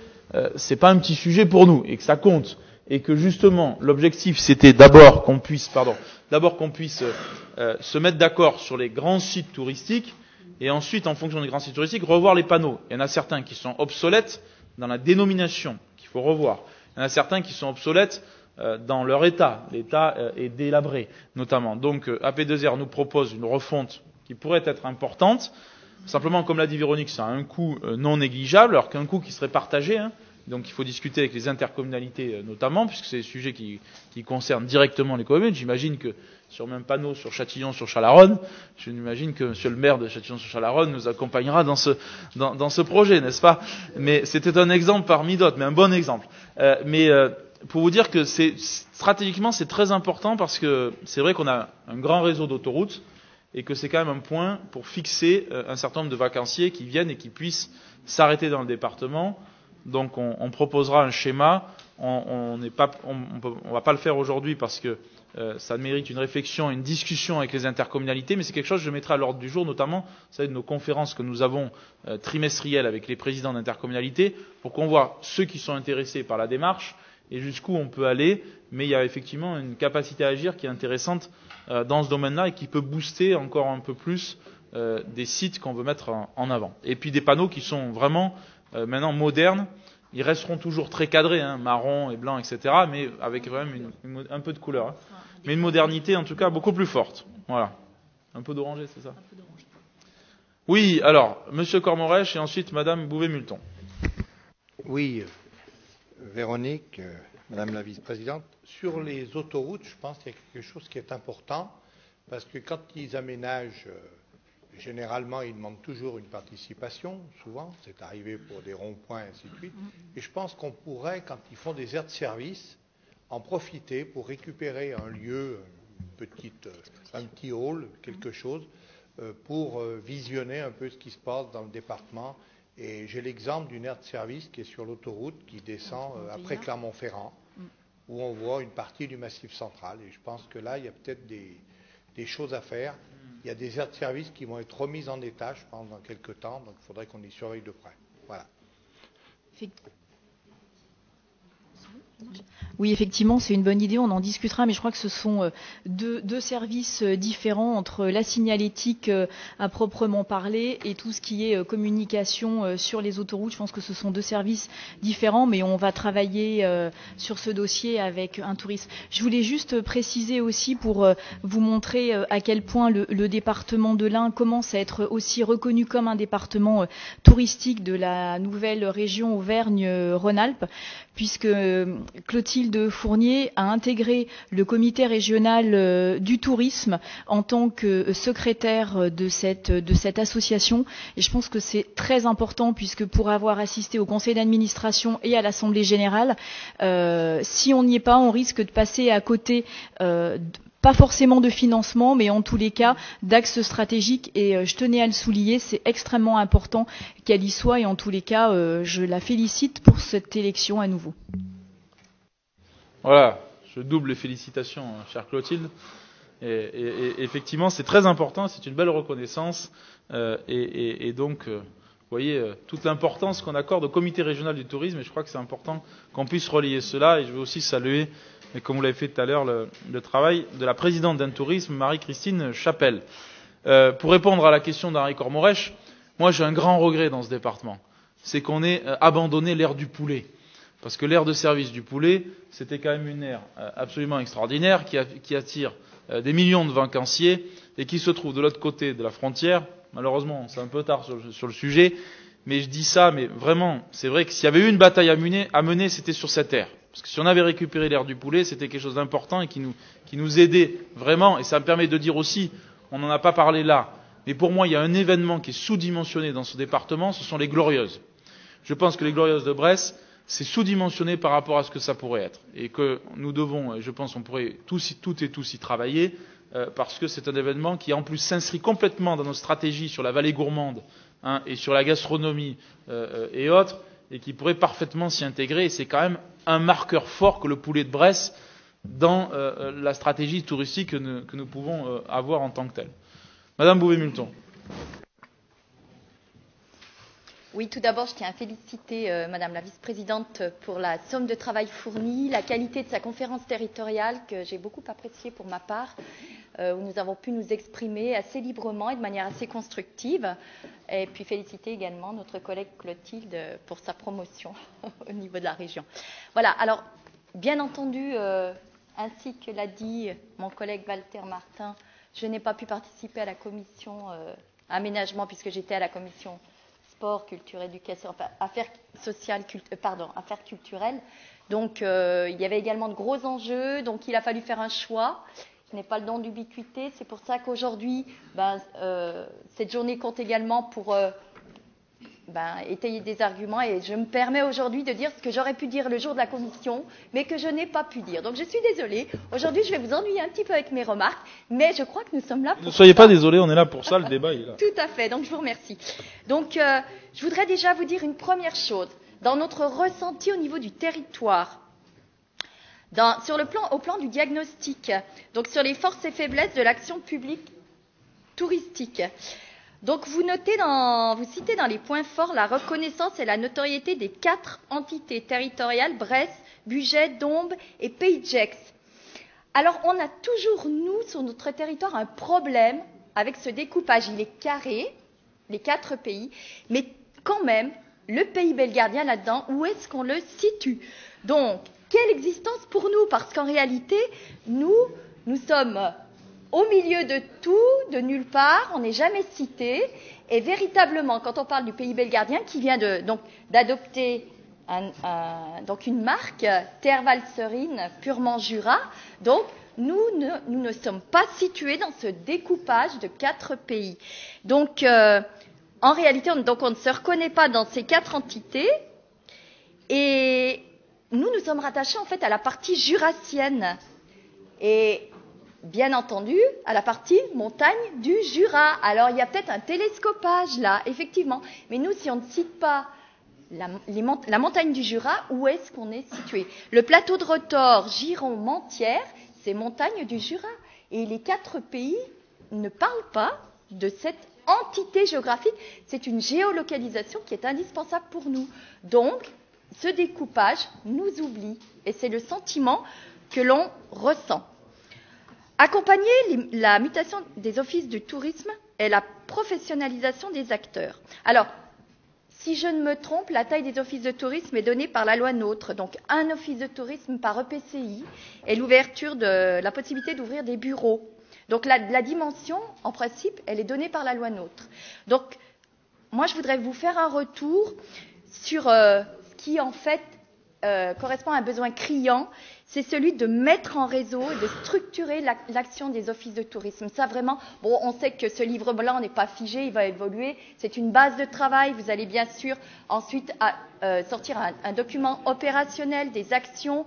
c'est pas un petit sujet pour nous et que ça compte. Et que justement, l'objectif c'était d'abord qu'on puisse se mettre d'accord sur les grands sites touristiques et ensuite, en fonction des grands sites touristiques, revoir les panneaux. Il y en a certains qui sont obsolètes dans la dénomination, qu'il faut revoir. Il y en a certains qui sont obsolètes dans leur état. L'état est délabré, notamment. Donc, AP2R nous propose une refonte qui pourrait être importante. Simplement, comme l'a dit Véronique, ça a un coût non négligeable, alors qu'un coût qui serait partagé, Donc il faut discuter avec les intercommunalités notamment, puisque c'est des sujets qui concernent directement les communes. J'imagine que sur le même panneau sur Châtillon, sur Chalaronne, je m'imagine que monsieur le maire de Châtillon-sur-Chalaronne nous accompagnera dans ce projet, n'est-ce pas? Mais c'était un exemple parmi d'autres, mais un bon exemple. Pour vous dire que stratégiquement c'est très important, parce que c'est vrai qu'on a un grand réseau d'autoroutes et que c'est quand même un point pour fixer un certain nombre de vacanciers qui viennent et qui puissent s'arrêter dans le département. Donc on proposera un schéma. On va pas le faire aujourd'hui parce que ça mérite une réflexion, une discussion avec les intercommunalités, mais c'est quelque chose que je mettrai à l'ordre du jour, notamment, vous savez, de nos conférences que nous avons trimestrielles avec les présidents d'intercommunalités, pour qu'on voit ceux qui sont intéressés par la démarche et jusqu'où on peut aller. Mais il y a effectivement une capacité à agir qui est intéressante dans ce domaine-là et qui peut booster encore un peu plus des sites qu'on veut mettre en avant. Et puis des panneaux qui sont vraiment maintenant modernes. Ils resteront toujours très cadrés, marron et blanc, etc., mais avec quand même un peu de couleur. Hein. Mais une modernité, en tout cas, beaucoup plus forte. Voilà. Un peu d'orangé, c'est ça? Un peu d'orangé. Oui, alors, monsieur Cormorèche et ensuite madame Bouvet-Multon. Oui, Véronique, madame la vice-présidente, sur les autoroutes, je pense qu'il y a quelque chose qui est important, parce que quand ils aménagent, généralement, ils demandent toujours une participation, souvent, c'est arrivé pour des ronds-points, ainsi de suite. Et je pense qu'on pourrait, quand ils font des aires de service, en profiter pour récupérer un lieu, un petit hall, quelque chose, pour visionner un peu ce qui se passe dans le département. Et j'ai l'exemple d'une aire de service qui est sur l'autoroute, qui descend après Clermont-Ferrand, où on voit une partie du Massif central. Et je pense que là, il y a peut-être des choses à faire. Il y a des aires de service qui vont être remises en état, je pense, dans quelques temps. Donc, il faudrait qu'on y surveille de près. Voilà. Oui, effectivement, c'est une bonne idée, on en discutera, mais je crois que ce sont deux services différents entre la signalétique à proprement parler et tout ce qui est communication sur les autoroutes. Je pense que ce sont deux services différents, mais on va travailler sur ce dossier avec un touriste. Je voulais juste préciser aussi pour vous montrer à quel point le département de l'Ain commence à être aussi reconnu comme un département touristique de la nouvelle région Auvergne-Rhône-Alpes, puisque Clotilde Fournier a intégré le comité régional du tourisme en tant que secrétaire de cette association. Et je pense que c'est très important, puisque pour avoir assisté au conseil d'administration et à l'assemblée générale, si on n'y est pas, on risque de passer à côté pas forcément de financement, mais en tous les cas d'axes stratégiques, et je tenais à le souligner, c'est extrêmement important qu'elle y soit, et en tous les cas, je la félicite pour cette élection à nouveau. Voilà, je double les félicitations, chère Clotilde. Et effectivement, c'est très important, c'est une belle reconnaissance, et donc, vous voyez, toute l'importance qu'on accorde au comité régional du tourisme, et je crois que c'est important qu'on puisse relayer cela, et je veux aussi saluer, et comme vous l'avez fait tout à l'heure, le travail de la présidente d'Intourisme, Marie-Christine Chapelle. Pour répondre à la question d'Henri Cormorèche, moi j'ai un grand regret dans ce département, c'est qu'on ait abandonné l'ère du poulet. Parce que l'aire de service du poulet, c'était quand même une aire absolument extraordinaire qui attire des millions de vacanciers et qui se trouve de l'autre côté de la frontière. Malheureusement, c'est un peu tard sur le sujet, mais je dis ça, mais vraiment, c'est vrai que s'il y avait eu une bataille à mener, c'était sur cette aire. Parce que si on avait récupéré l'aire du poulet, c'était quelque chose d'important et qui nous aidait vraiment. Et ça me permet de dire aussi, on n'en a pas parlé là, mais pour moi, il y a un événement qui est sous-dimensionné dans ce département, ce sont les Glorieuses. Je pense que les Glorieuses de Bresse, c'est sous-dimensionné par rapport à ce que ça pourrait être. Et que nous devons, je pense qu'on pourrait toutes et tous y travailler, parce que c'est un événement qui en plus s'inscrit complètement dans nos stratégies sur la vallée gourmande et sur la gastronomie et autres, et qui pourrait parfaitement s'y intégrer. Et c'est quand même un marqueur fort que le poulet de Bresse dans la stratégie touristique que nous pouvons avoir en tant que telle. Madame Bouvet-Multon. Oui, tout d'abord, je tiens à féliciter Madame la vice-présidente pour la somme de travail fournie, la qualité de sa conférence territoriale que j'ai beaucoup appréciée pour ma part, où nous avons pu nous exprimer assez librement et de manière assez constructive. Et puis féliciter également notre collègue Clotilde pour sa promotion au niveau de la région. Voilà, alors, bien entendu, ainsi que l'a dit mon collègue Walter Martin, je n'ai pas pu participer à la commission aménagement puisque j'étais à la commission sport, culture, éducation, enfin affaires sociales, affaires culturelles. Donc il y avait également de gros enjeux, donc il a fallu faire un choix. Je n'ai pas le don d'ubiquité, c'est pour ça qu'aujourd'hui, cette journée compte également pour étayer des arguments, et je me permets aujourd'hui de dire ce que j'aurais pu dire le jour de la commission, mais que je n'ai pas pu dire. Donc je suis désolée, aujourd'hui je vais vous ennuyer un petit peu avec mes remarques, mais je crois que nous sommes là pour ça. Ne soyez pas désolés, on est là pour ça, le débat est là. Tout à fait, donc je vous remercie. Donc je voudrais déjà vous dire une première chose. Dans notre ressenti au niveau du territoire, au plan du diagnostic, donc sur les forces et faiblesses de l'action publique touristique. Donc vous citez dans les points forts la reconnaissance et la notoriété des 4 entités territoriales, Brest, Bugey, Dombes et Pays de Gex. Alors on a toujours, nous, sur notre territoire, un problème avec ce découpage. Il est carré, les 4 pays, mais quand même, le pays belgardien là-dedans, où est-ce qu'on le situe? Donc, quelle existence pour nous? Parce qu'en réalité, nous sommes au milieu de tout, de nulle part, on n'est jamais cité. Et véritablement, quand on parle du pays belgardien, qui vient d'adopter une marque, Terre Valserine, purement Jura, donc nous ne sommes pas situés dans ce découpage de 4 pays. Donc, en réalité, on ne se reconnaît pas dans ces 4 entités. Et nous sommes rattachés en fait à la partie jurassienne. Et bien entendu, à la partie montagne du Jura. Alors, il y a peut-être un télescopage là, effectivement. Mais nous, si on ne cite pas la montagne du Jura, où est-ce qu'on est situé? Le plateau de Retors, Giron, Mentières, c'est montagne du Jura. Et les 4 pays ne parlent pas de cette entité géographique. C'est une géolocalisation qui est indispensable pour nous. Donc, ce découpage nous oublie. Et c'est le sentiment que l'on ressent. Accompagner la mutation des offices du tourisme et la professionnalisation des acteurs. Alors, si je ne me trompe, la taille des offices de tourisme est donnée par la loi NOTRe, donc un office de tourisme par EPCI, et l'ouverture de la possibilité d'ouvrir des bureaux. Donc la dimension, en principe, elle est donnée par la loi NOTRe. Donc, moi, je voudrais vous faire un retour sur ce qui, en fait, correspond à un besoin criant, c'est celui de mettre en réseau et de structurer l'action des offices de tourisme. Ça, vraiment, bon, on sait que ce livre blanc n'est pas figé, il va évoluer. C'est une base de travail. Vous allez bien sûr ensuite sortir un document opérationnel, des actions.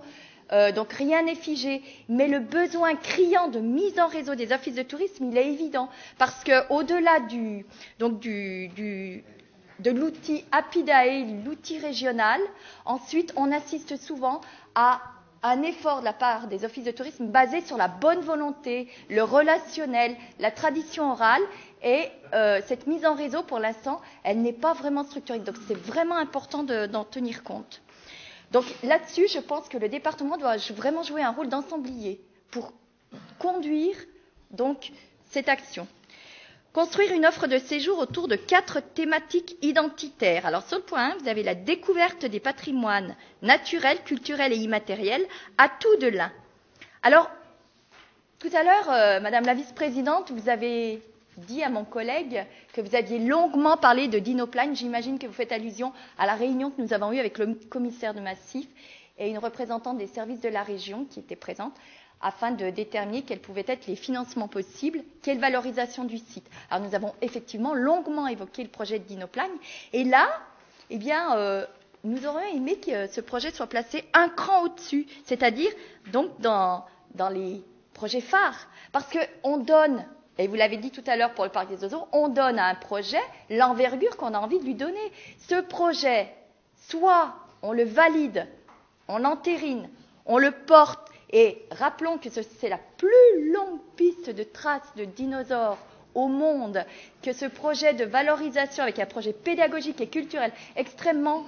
Donc rien n'est figé. Mais le besoin criant de mise en réseau des offices de tourisme, il est évident. Parce qu'au-delà de l'outil APIDAE, l'outil régional, ensuite, on assiste souvent à un effort de la part des offices de tourisme basé sur la bonne volonté, le relationnel, la tradition orale, et cette mise en réseau, pour l'instant, elle n'est pas vraiment structurée. Donc, c'est vraiment important d'en tenir compte. Donc, là-dessus, je pense que le département doit vraiment jouer un rôle d'ensemblier pour conduire donc cette action. Construire une offre de séjour autour de 4 thématiques identitaires. Alors, sur le point 1, vous avez la découverte des patrimoines naturels, culturels et immatériels, atouts de l'Ain. Alors, tout à l'heure, Madame la vice-présidente, vous avez dit à mon collègue que vous aviez longuement parlé de Dinoplan. J'imagine que vous faites allusion à la réunion que nous avons eue avec le commissaire de Massif et une représentante des services de la région qui était présente, afin de déterminer quels pouvaient être les financements possibles, quelle valorisation du site. Alors nous avons effectivement longuement évoqué le projet de Dinoplan, et là, eh bien, nous aurions aimé que ce projet soit placé un cran au-dessus, c'est-à-dire donc dans les projets phares, parce qu'on donne, et vous l'avez dit tout à l'heure pour le parc des oiseaux, on donne à un projet l'envergure qu'on a envie de lui donner. Ce projet, soit on le valide, on l'entérine, on le porte. Et rappelons que c'est la plus longue piste de traces de dinosaures au monde, que ce projet de valorisation avec un projet pédagogique et culturel extrêmement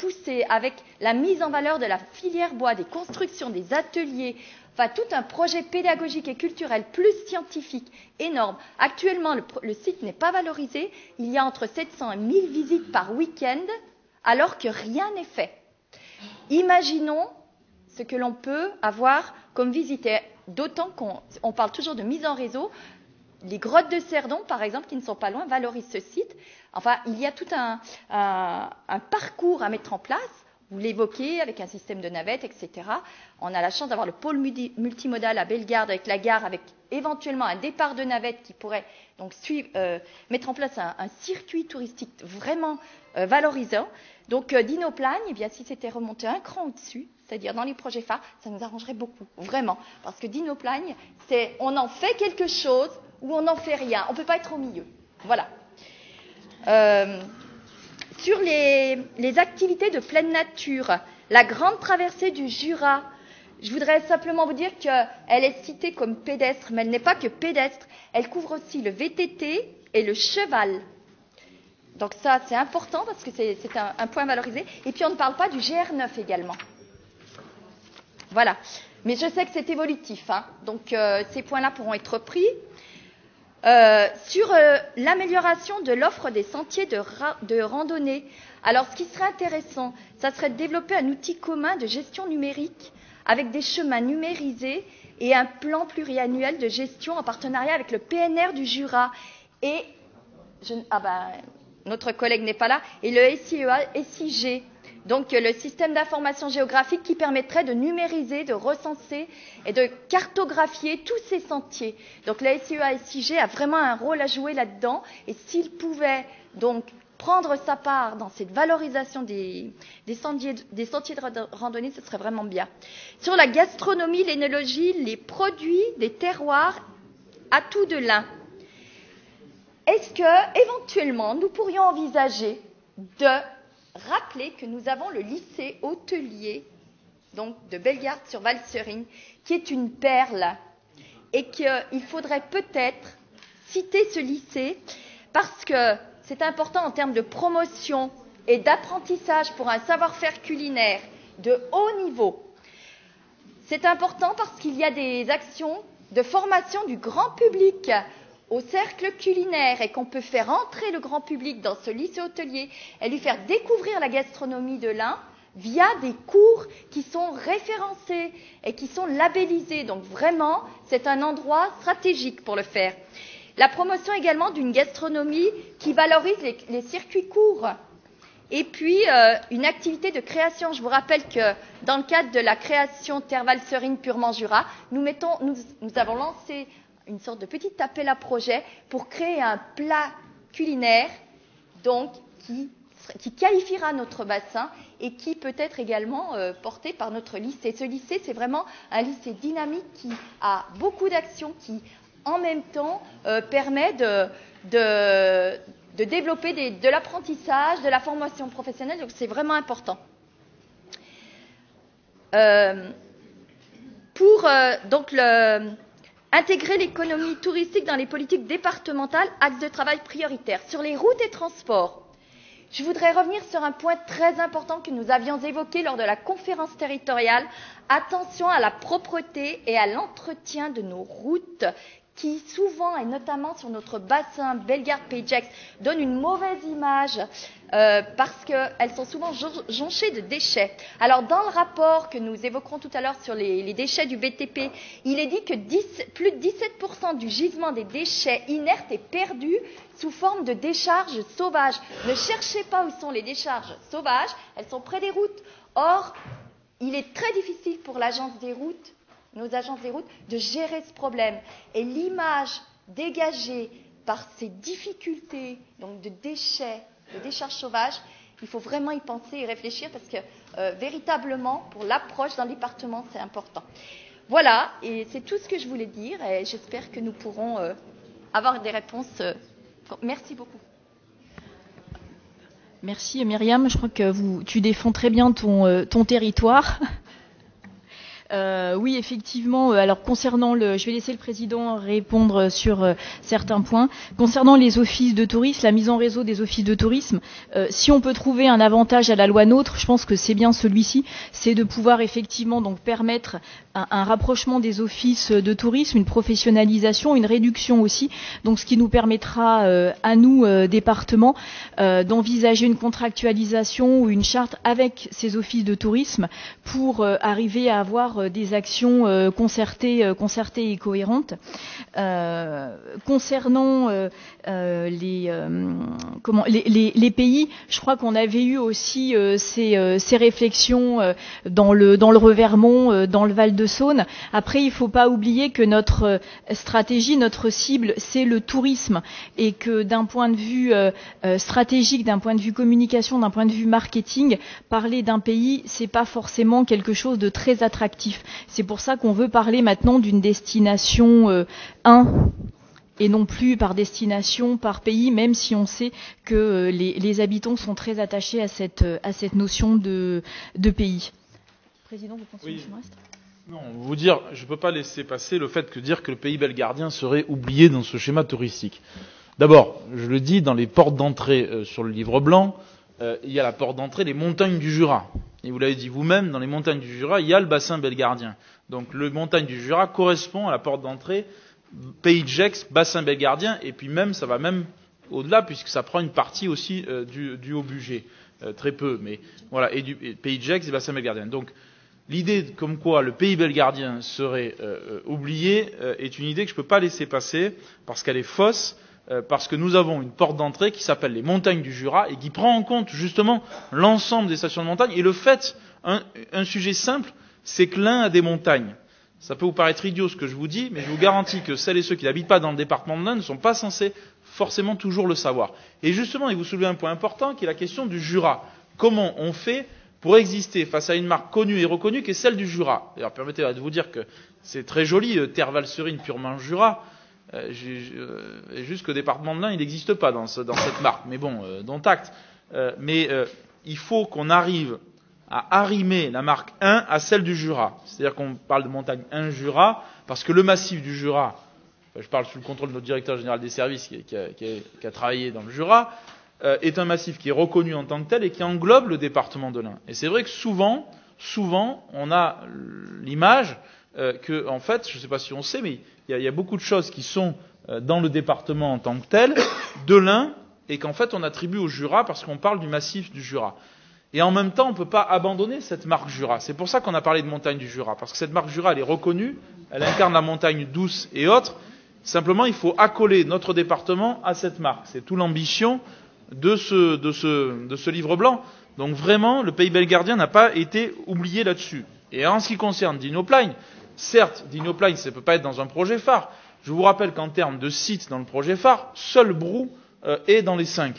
poussé, avec la mise en valeur de la filière bois, des constructions, des ateliers, enfin tout un projet pédagogique et culturel plus scientifique énorme. Actuellement, le site n'est pas valorisé. Il y a entre 700 et 1000 visites par week-end, alors que rien n'est fait. Imaginons ce que l'on peut avoir comme visite, d'autant qu'on parle toujours de mise en réseau. les grottes de Cerdon, par exemple, qui ne sont pas loin, valorisent ce site. Enfin, il y a tout un parcours à mettre en place. Vous l'évoquez, avec un système de navettes, etc. On a la chance d'avoir le pôle multimodal à Bellegarde, avec la gare, avec éventuellement un départ de navettes qui pourrait donc mettre en place un circuit touristique vraiment valorisant. Donc, Dinoplane, eh bien, si c'était remonté un cran au-dessus, c'est-à-dire dans les projets phares, ça nous arrangerait beaucoup, vraiment. Parce que Dinoplane, c'est on en fait quelque chose ou on n'en fait rien. On ne peut pas être au milieu. Voilà. Sur les activités de pleine nature, la grande traversée du Jura, je voudrais simplement vous dire qu'elle est citée comme pédestre, mais elle n'est pas que pédestre. Elle couvre aussi le VTT et le cheval. Donc ça, c'est important parce que c'est un point valorisé. Et puis, on ne parle pas du GR9 également. Voilà. Mais je sais que c'est évolutif, hein. Donc ces points-là pourront être pris. Sur l'amélioration de l'offre des sentiers de randonnée. Alors, ce qui serait intéressant, ça serait de développer un outil commun de gestion numérique avec des chemins numérisés et un plan pluriannuel de gestion en partenariat avec le PNR du Jura. Et, notre collègue n'est pas là, et le SIG, donc le système d'information géographique qui permettrait de numériser, de recenser et de cartographier tous ces sentiers. Donc le SIG a vraiment un rôle à jouer là-dedans, et s'il pouvait donc prendre sa part dans cette valorisation des sentiers de randonnée, ce serait vraiment bien. Sur la gastronomie, l'énologie, les produits des terroirs, atouts de l'Ain. Est-ce que, éventuellement, nous pourrions envisager de rappeler que nous avons le lycée hôtelier, donc de Bellegarde sur Valserine, qui est une perle, et qu'il faudrait peut-être citer ce lycée parce que c'est important en termes de promotion et d'apprentissage pour un savoir-faire culinaire de haut niveau. C'est important parce qu'il y a des actions de formation du grand public au cercle culinaire et qu'on peut faire entrer le grand public dans ce lycée hôtelier et lui faire découvrir la gastronomie de l'Ain via des cours qui sont référencés et qui sont labellisés. Donc vraiment, c'est un endroit stratégique pour le faire. La promotion également d'une gastronomie qui valorise les circuits courts. Et puis, une activité de création. Je vous rappelle que dans le cadre de la création Terre Valserine Purement Jura, nous avons lancé une sorte de petit appel à projet pour créer un plat culinaire donc, qui qualifiera notre bassin et qui peut être également porté par notre lycée. Ce lycée, c'est vraiment un lycée dynamique qui a beaucoup d'actions, qui en même temps permet de développer de l'apprentissage, de la formation professionnelle, donc c'est vraiment important. Intégrer l'économie touristique dans les politiques départementales, axe de travail prioritaire. Sur les routes et transports, je voudrais revenir sur un point très important que nous avions évoqué lors de la conférence territoriale. Attention à la propreté et à l'entretien de nos routes qui souvent, et notamment sur notre bassin Bellegarde-Pays-de-Gex, donnent une mauvaise image parce qu'elles sont souvent jonchées de déchets. Alors, dans le rapport que nous évoquerons tout à l'heure sur les déchets du BTP, il est dit que plus de 17% du gisement des déchets inertes est perdu sous forme de décharges sauvages. Ne cherchez pas où sont les décharges sauvages, elles sont près des routes. Or, il est très difficile pour l'agence des routes, nos agences des routes, de gérer ce problème. Et l'image dégagée par ces difficultés donc de déchets, de décharges sauvages, il faut vraiment y penser et réfléchir parce que véritablement, pour l'approche dans le département, c'est important. Voilà, et c'est tout ce que je voulais dire et j'espère que nous pourrons avoir des réponses. Merci beaucoup. Merci Myriam, je crois que tu défends très bien ton territoire. Oui, effectivement. Alors, concernant je vais laisser le président répondre sur certains points. Concernant les offices de tourisme, la mise en réseau des offices de tourisme, si on peut trouver un avantage à la loi NOTRe, je pense que c'est bien celui-ci, c'est de pouvoir effectivement donc permettre un rapprochement des offices de tourisme, une professionnalisation, une réduction aussi. Donc, ce qui nous permettra à nous, départements, d'envisager une contractualisation ou une charte avec ces offices de tourisme pour arriver à avoir sur des actions concertées et cohérentes. Concernant les pays, je crois qu'on avait eu aussi ces réflexions dans le Revermont, dans le Val-de-Saône. Après, il ne faut pas oublier que notre stratégie, notre cible, c'est le tourisme, et que d'un point de vue stratégique, d'un point de vue communication, d'un point de vue marketing, parler d'un pays, c'est pas forcément quelque chose de très attractif. C'est pour ça qu'on veut parler maintenant d'une destination 1 et non plus par destination, par pays, même si on sait que les habitants sont très attachés à cette notion de pays. Président, vous continuez sur le reste ? Non, vous dire, je ne peux pas laisser passer le fait que dire que le pays belgardien serait oublié dans ce schéma touristique. D'abord, je le dis, dans les portes d'entrée sur le livre blanc, il y a la porte d'entrée des montagnes du Jura. Et vous l'avez dit vous-même, dans les montagnes du Jura, il y a le bassin belgardien. Donc les montagnes du Jura correspondent à la porte d'entrée Pays de Gex, bassin belgardien, et puis même, ça va même au-delà, puisque ça prend une partie aussi du Haut-Bugey. Très peu, mais voilà, et Pays de Gex et bassin belgardien. Donc l'idée comme quoi le pays belgardien serait oublié est une idée que je ne peux pas laisser passer, parce qu'elle est fausse, parce que nous avons une porte d'entrée qui s'appelle les montagnes du Jura et qui prend en compte justement l'ensemble des stations de montagne. Et le fait, un sujet simple, c'est que l'Ain a des montagnes. Ça peut vous paraître idiot ce que je vous dis, mais je vous garantis que celles et ceux qui n'habitent pas dans le département de l'Ain ne sont pas censés forcément toujours le savoir. Et justement, il vous soulevez un point important qui est la question du Jura. Comment on fait pour exister face à une marque connue et reconnue qui est celle du Jura? D'ailleurs, permettez-moi de vous dire que c'est très joli, terre valserine purement Jura. Juste qu'au département de l'Ain, il n'existe pas dans cette marque. Mais bon, dont acte. Mais il faut qu'on arrive à arrimer la marque 1 à celle du Jura. C'est-à-dire qu'on parle de montagne 1 Jura, parce que le massif du Jura, je parle sous le contrôle de notre directeur général des services qui a travaillé dans le Jura, est un massif qui est reconnu en tant que tel et qui englobe le département de l'Ain. Et c'est vrai que souvent, on a l'image que, en fait, je ne sais pas si on sait, mais il y a beaucoup de choses qui sont dans le département en tant que tel, de l'Ain, et qu'en fait on attribue au Jura parce qu'on parle du massif du Jura. Et en même temps, on ne peut pas abandonner cette marque Jura. C'est pour ça qu'on a parlé de montagne du Jura, parce que cette marque Jura, elle est reconnue, elle incarne la montagne douce et autres. Simplement, il faut accoler notre département à cette marque. C'est toute l'ambition de ce livre blanc. Donc vraiment, le pays belgardien n'a pas été oublié là-dessus. Et en ce qui concerne Dinoplane, certes, Dinoplane, ça ne peut pas être dans un projet phare. Je vous rappelle qu'en termes de sites dans le projet phare, seul Brou est dans les 5.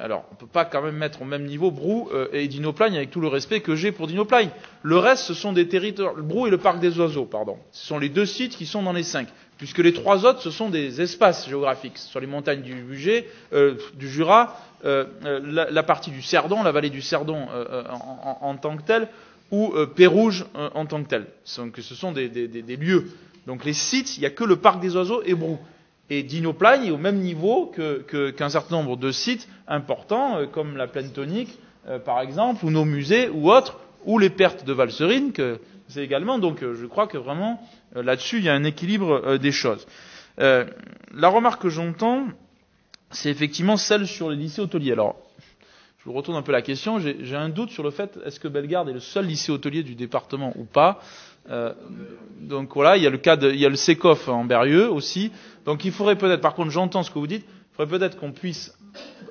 Alors, on ne peut pas quand même mettre au même niveau Brou et Dinoplane avec tout le respect que j'ai pour Dinoplane. Le reste, ce sont des territoires. Brou et le parc des oiseaux, pardon. Ce sont les 2 sites qui sont dans les 5. Puisque les 3 autres, ce sont des espaces géographiques. Sur les montagnes du Bugey, du Jura, la partie du Cerdon, la vallée du Cerdon en tant que telle, ou Pérouge en tant que tel. Ce sont des lieux. Donc les sites, il n'y a que le parc des oiseaux et Brou. Et Dinoplane est au même niveau qu'un certain nombre de sites importants, comme la plaine tonique, par exemple, ou nos musées, ou autres, ou les pertes de valserine, que c'est également. Donc je crois que vraiment, là-dessus, il y a un équilibre des choses. La remarque que j'entends, c'est effectivement celle sur les lycées hôteliers. Alors, je vous retourne un peu la question. J'ai un doute sur le fait, est-ce que Bellegarde est le seul lycée hôtelier du département ou pas? Donc voilà, il y a le CECOF en Berrieux aussi. Donc il faudrait peut-être, par contre j'entends ce que vous dites, il faudrait peut-être qu'on puisse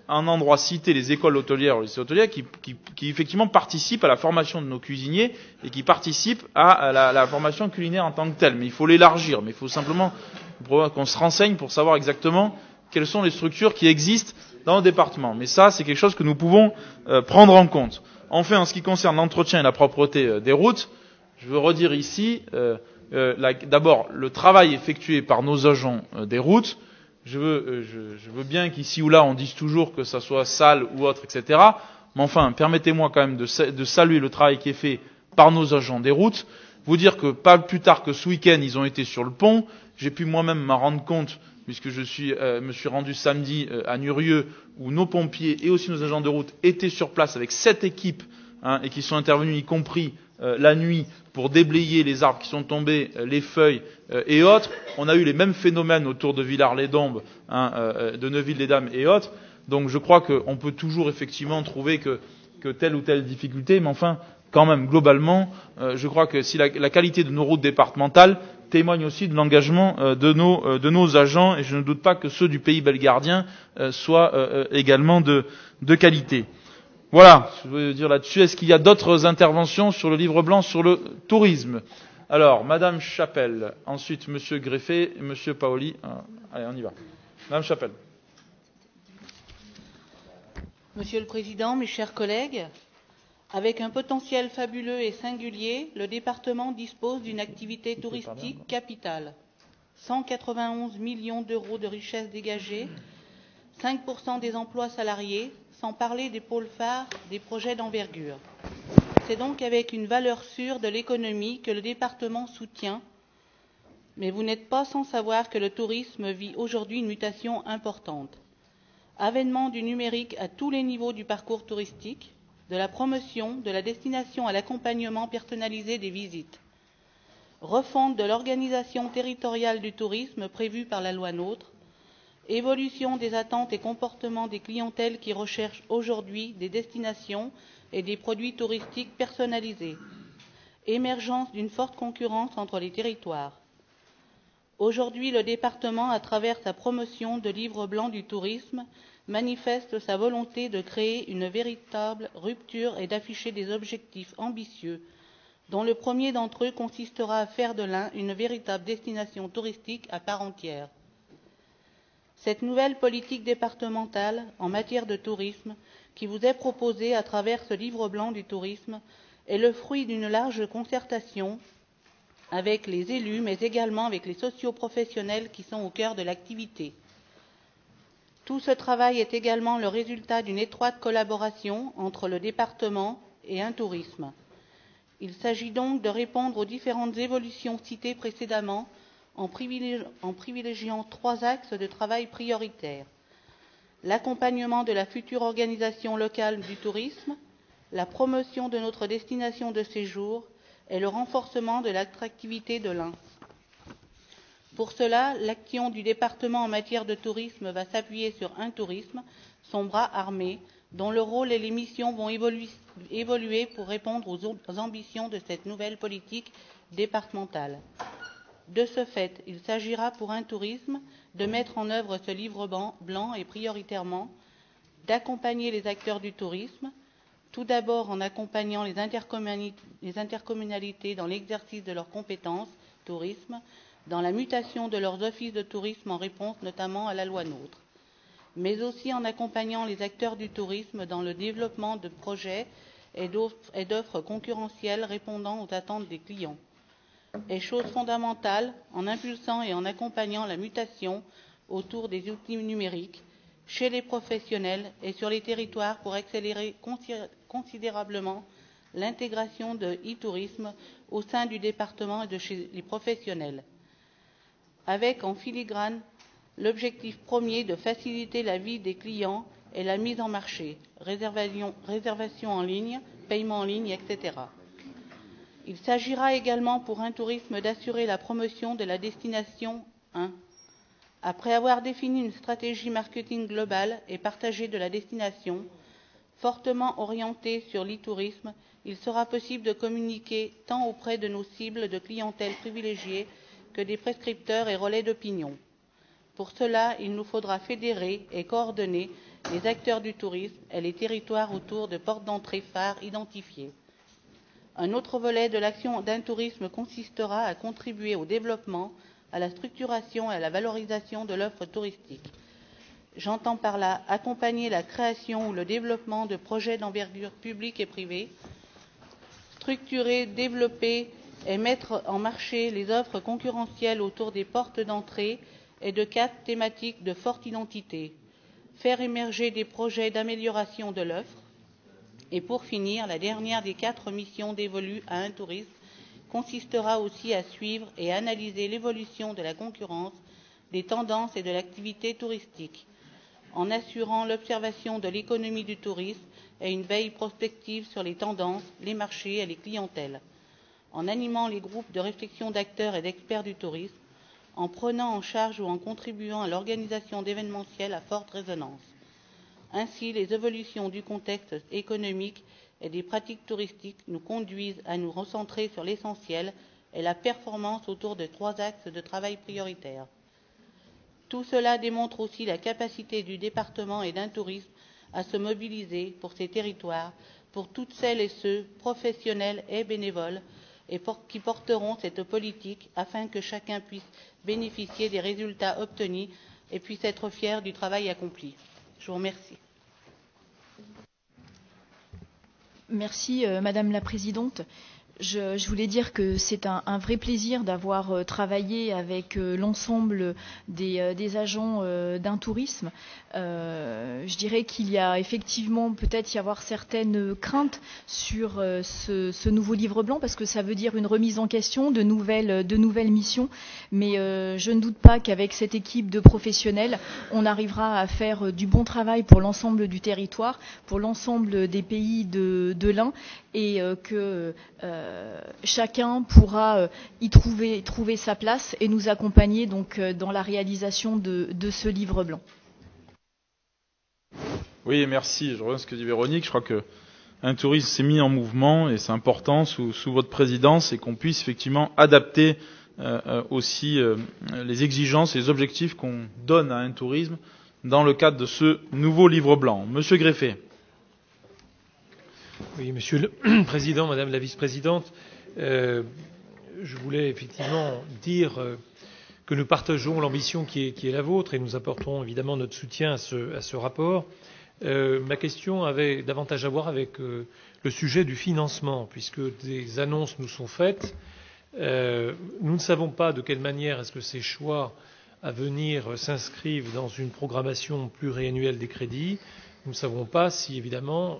à un endroit citer les écoles hôtelières ou les lycées hôteliers qui effectivement participent à la formation de nos cuisiniers et qui participent à la formation culinaire en tant que telle. Mais il faut l'élargir, mais il faut simplement qu'on se renseigne pour savoir exactement quelles sont les structures qui existent dans le département. Mais ça, c'est quelque chose que nous pouvons prendre en compte. Enfin, en ce qui concerne l'entretien et la propreté des routes, je veux redire ici, d'abord, le travail effectué par nos agents des routes. Je veux bien qu'ici ou là, on dise toujours que ça soit sale ou autre, etc. Mais enfin, permettez-moi quand même de saluer le travail qui est fait par nos agents des routes. Vous dire que pas plus tard que ce week-end, ils ont été sur le pont. J'ai pu moi-même m'en rendre compte, puisque me suis rendu samedi à Nurieux, où nos pompiers et aussi nos agents de route étaient sur place avec 7 équipes, et qui sont intervenus, y compris la nuit, pour déblayer les arbres qui sont tombés, les feuilles et autres. On a eu les mêmes phénomènes autour de Villars-les-Dombes, de Neuville-les-Dames et autres. Donc je crois qu'on peut toujours effectivement trouver que telle ou telle difficulté, mais enfin, quand même, globalement, je crois que si la qualité de nos routes départementales témoigne aussi de l'engagement de nos agents, et je ne doute pas que ceux du pays belgardien soient également de qualité. Voilà, je veux dire là-dessus. Est-ce qu'il y a d'autres interventions sur le livre blanc sur le tourisme? Alors, Madame Chapelle, ensuite Monsieur Greffet et Monsieur Paoli. Allez, on y va. Madame Chapelle. Monsieur le Président, mes chers collègues, avec un potentiel fabuleux et singulier, le département dispose d'une activité touristique capitale. 191 millions d'euros de richesse dégagée, 5% des emplois salariés, sans parler des pôles phares des projets d'envergure. C'est donc avec une valeur sûre de l'économie que le département soutient, mais vous n'êtes pas sans savoir que le tourisme vit aujourd'hui une mutation importante. Avènement du numérique à tous les niveaux du parcours touristique, de la promotion, de la destination à l'accompagnement personnalisé des visites. Refonte de l'organisation territoriale du tourisme prévue par la loi NOTRe. Évolution des attentes et comportements des clientèles qui recherchent aujourd'hui des destinations et des produits touristiques personnalisés. Émergence d'une forte concurrence entre les territoires. Aujourd'hui, le département, à travers sa promotion de livre blanc du tourisme, manifeste sa volonté de créer une véritable rupture et d'afficher des objectifs ambitieux, dont le premier d'entre eux consistera à faire de l'Ain une véritable destination touristique à part entière. Cette nouvelle politique départementale en matière de tourisme qui vous est proposée à travers ce livre blanc du tourisme est le fruit d'une large concertation avec les élus, mais également avec les socio-professionnels qui sont au cœur de l'activité. Tout ce travail est également le résultat d'une étroite collaboration entre le département et un tourisme. Il s'agit donc de répondre aux différentes évolutions citées précédemment en privilégiant 3 axes de travail prioritaires. L'accompagnement de la future organisation locale du tourisme, la promotion de notre destination de séjour et le renforcement de l'attractivité de l'Ain. Pour cela, l'action du département en matière de tourisme va s'appuyer sur un tourisme, son bras armé, dont le rôle et les missions vont évoluer pour répondre aux ambitions de cette nouvelle politique départementale. De ce fait, il s'agira pour un tourisme de mettre en œuvre ce livre blanc et prioritairement d'accompagner les acteurs du tourisme, tout d'abord en accompagnant les intercommunalités dans l'exercice de leurs compétences tourisme, dans la mutation de leurs offices de tourisme en réponse notamment à la loi NOTRe, mais aussi en accompagnant les acteurs du tourisme dans le développement de projets et d'offres concurrentielles répondant aux attentes des clients. Et chose fondamentale, en impulsant et en accompagnant la mutation autour des outils numériques chez les professionnels et sur les territoires pour accélérer considérablement l'intégration de e-tourisme au sein du département et de chez les professionnels, avec en filigrane l'objectif premier de faciliter la vie des clients et la mise en marché, réservation en ligne, paiement en ligne, etc. Il s'agira également pour un tourisme d'assurer la promotion de la destination 1. Après avoir défini une stratégie marketing globale et partagée de la destination, fortement orientée sur l'e-tourisme, il sera possible de communiquer tant auprès de nos cibles de clientèle privilégiées que des prescripteurs et relais d'opinion. Pour cela, il nous faudra fédérer et coordonner les acteurs du tourisme et les territoires autour de portes d'entrée phares identifiées. Un autre volet de l'action d'un tourisme consistera à contribuer au développement, à la structuration et à la valorisation de l'offre touristique. J'entends par là accompagner la création ou le développement de projets d'envergure publique et privée, structurer, développer et mettre en marché les offres concurrentielles autour des portes d'entrée et de 4 thématiques de forte identité, faire émerger des projets d'amélioration de l'offre, et pour finir, la dernière des 4 missions dévolues à un tourisme consistera aussi à suivre et à analyser l'évolution de la concurrence, des tendances et de l'activité touristique, en assurant l'observation de l'économie du tourisme et une veille prospective sur les tendances, les marchés et les clientèles, en animant les groupes de réflexion d'acteurs et d'experts du tourisme, en prenant en charge ou en contribuant à l'organisation d'événementiels à forte résonance. Ainsi, les évolutions du contexte économique et des pratiques touristiques nous conduisent à nous recentrer sur l'essentiel et la performance autour de 3 axes de travail prioritaires. Tout cela démontre aussi la capacité du département et d'un tourisme à se mobiliser pour ces territoires, pour toutes celles et ceux, professionnels et bénévoles, qui porteront cette politique afin que chacun puisse bénéficier des résultats obtenus et puisse être fier du travail accompli. Je vous remercie. Merci, Madame la Présidente. Je voulais dire que c'est un vrai plaisir d'avoir travaillé avec l'ensemble des agents d'un tourisme. Je dirais qu'il y a effectivement peut-être y avoir certaines craintes sur ce nouveau livre blanc parce que ça veut dire une remise en question de nouvelles missions. Mais je ne doute pas qu'avec cette équipe de professionnels, on arrivera à faire du bon travail pour l'ensemble du territoire, pour l'ensemble des pays de l'Ain et que chacun pourra y trouver sa place et nous accompagner donc dans la réalisation de ce livre blanc. Oui, merci. Je reviens à ce que dit Véronique. Je crois qu'un tourisme s'est mis en mouvement et c'est important sous votre présidence et qu'on puisse effectivement adapter aussi les exigences et les objectifs qu'on donne à un tourisme dans le cadre de ce nouveau livre blanc. Monsieur Greffet. Oui, Monsieur le Président, Madame la Vice-présidente, je voulais effectivement dire que nous partageons l'ambition qui est la vôtre et nous apporterons évidemment notre soutien à ce rapport. Ma question avait davantage à voir avec le sujet du financement, puisque des annonces nous sont faites. Nous ne savons pas de quelle manière est-ce que ces choix à venir s'inscrivent dans une programmation pluriannuelle des crédits. Nous ne savons pas si, évidemment,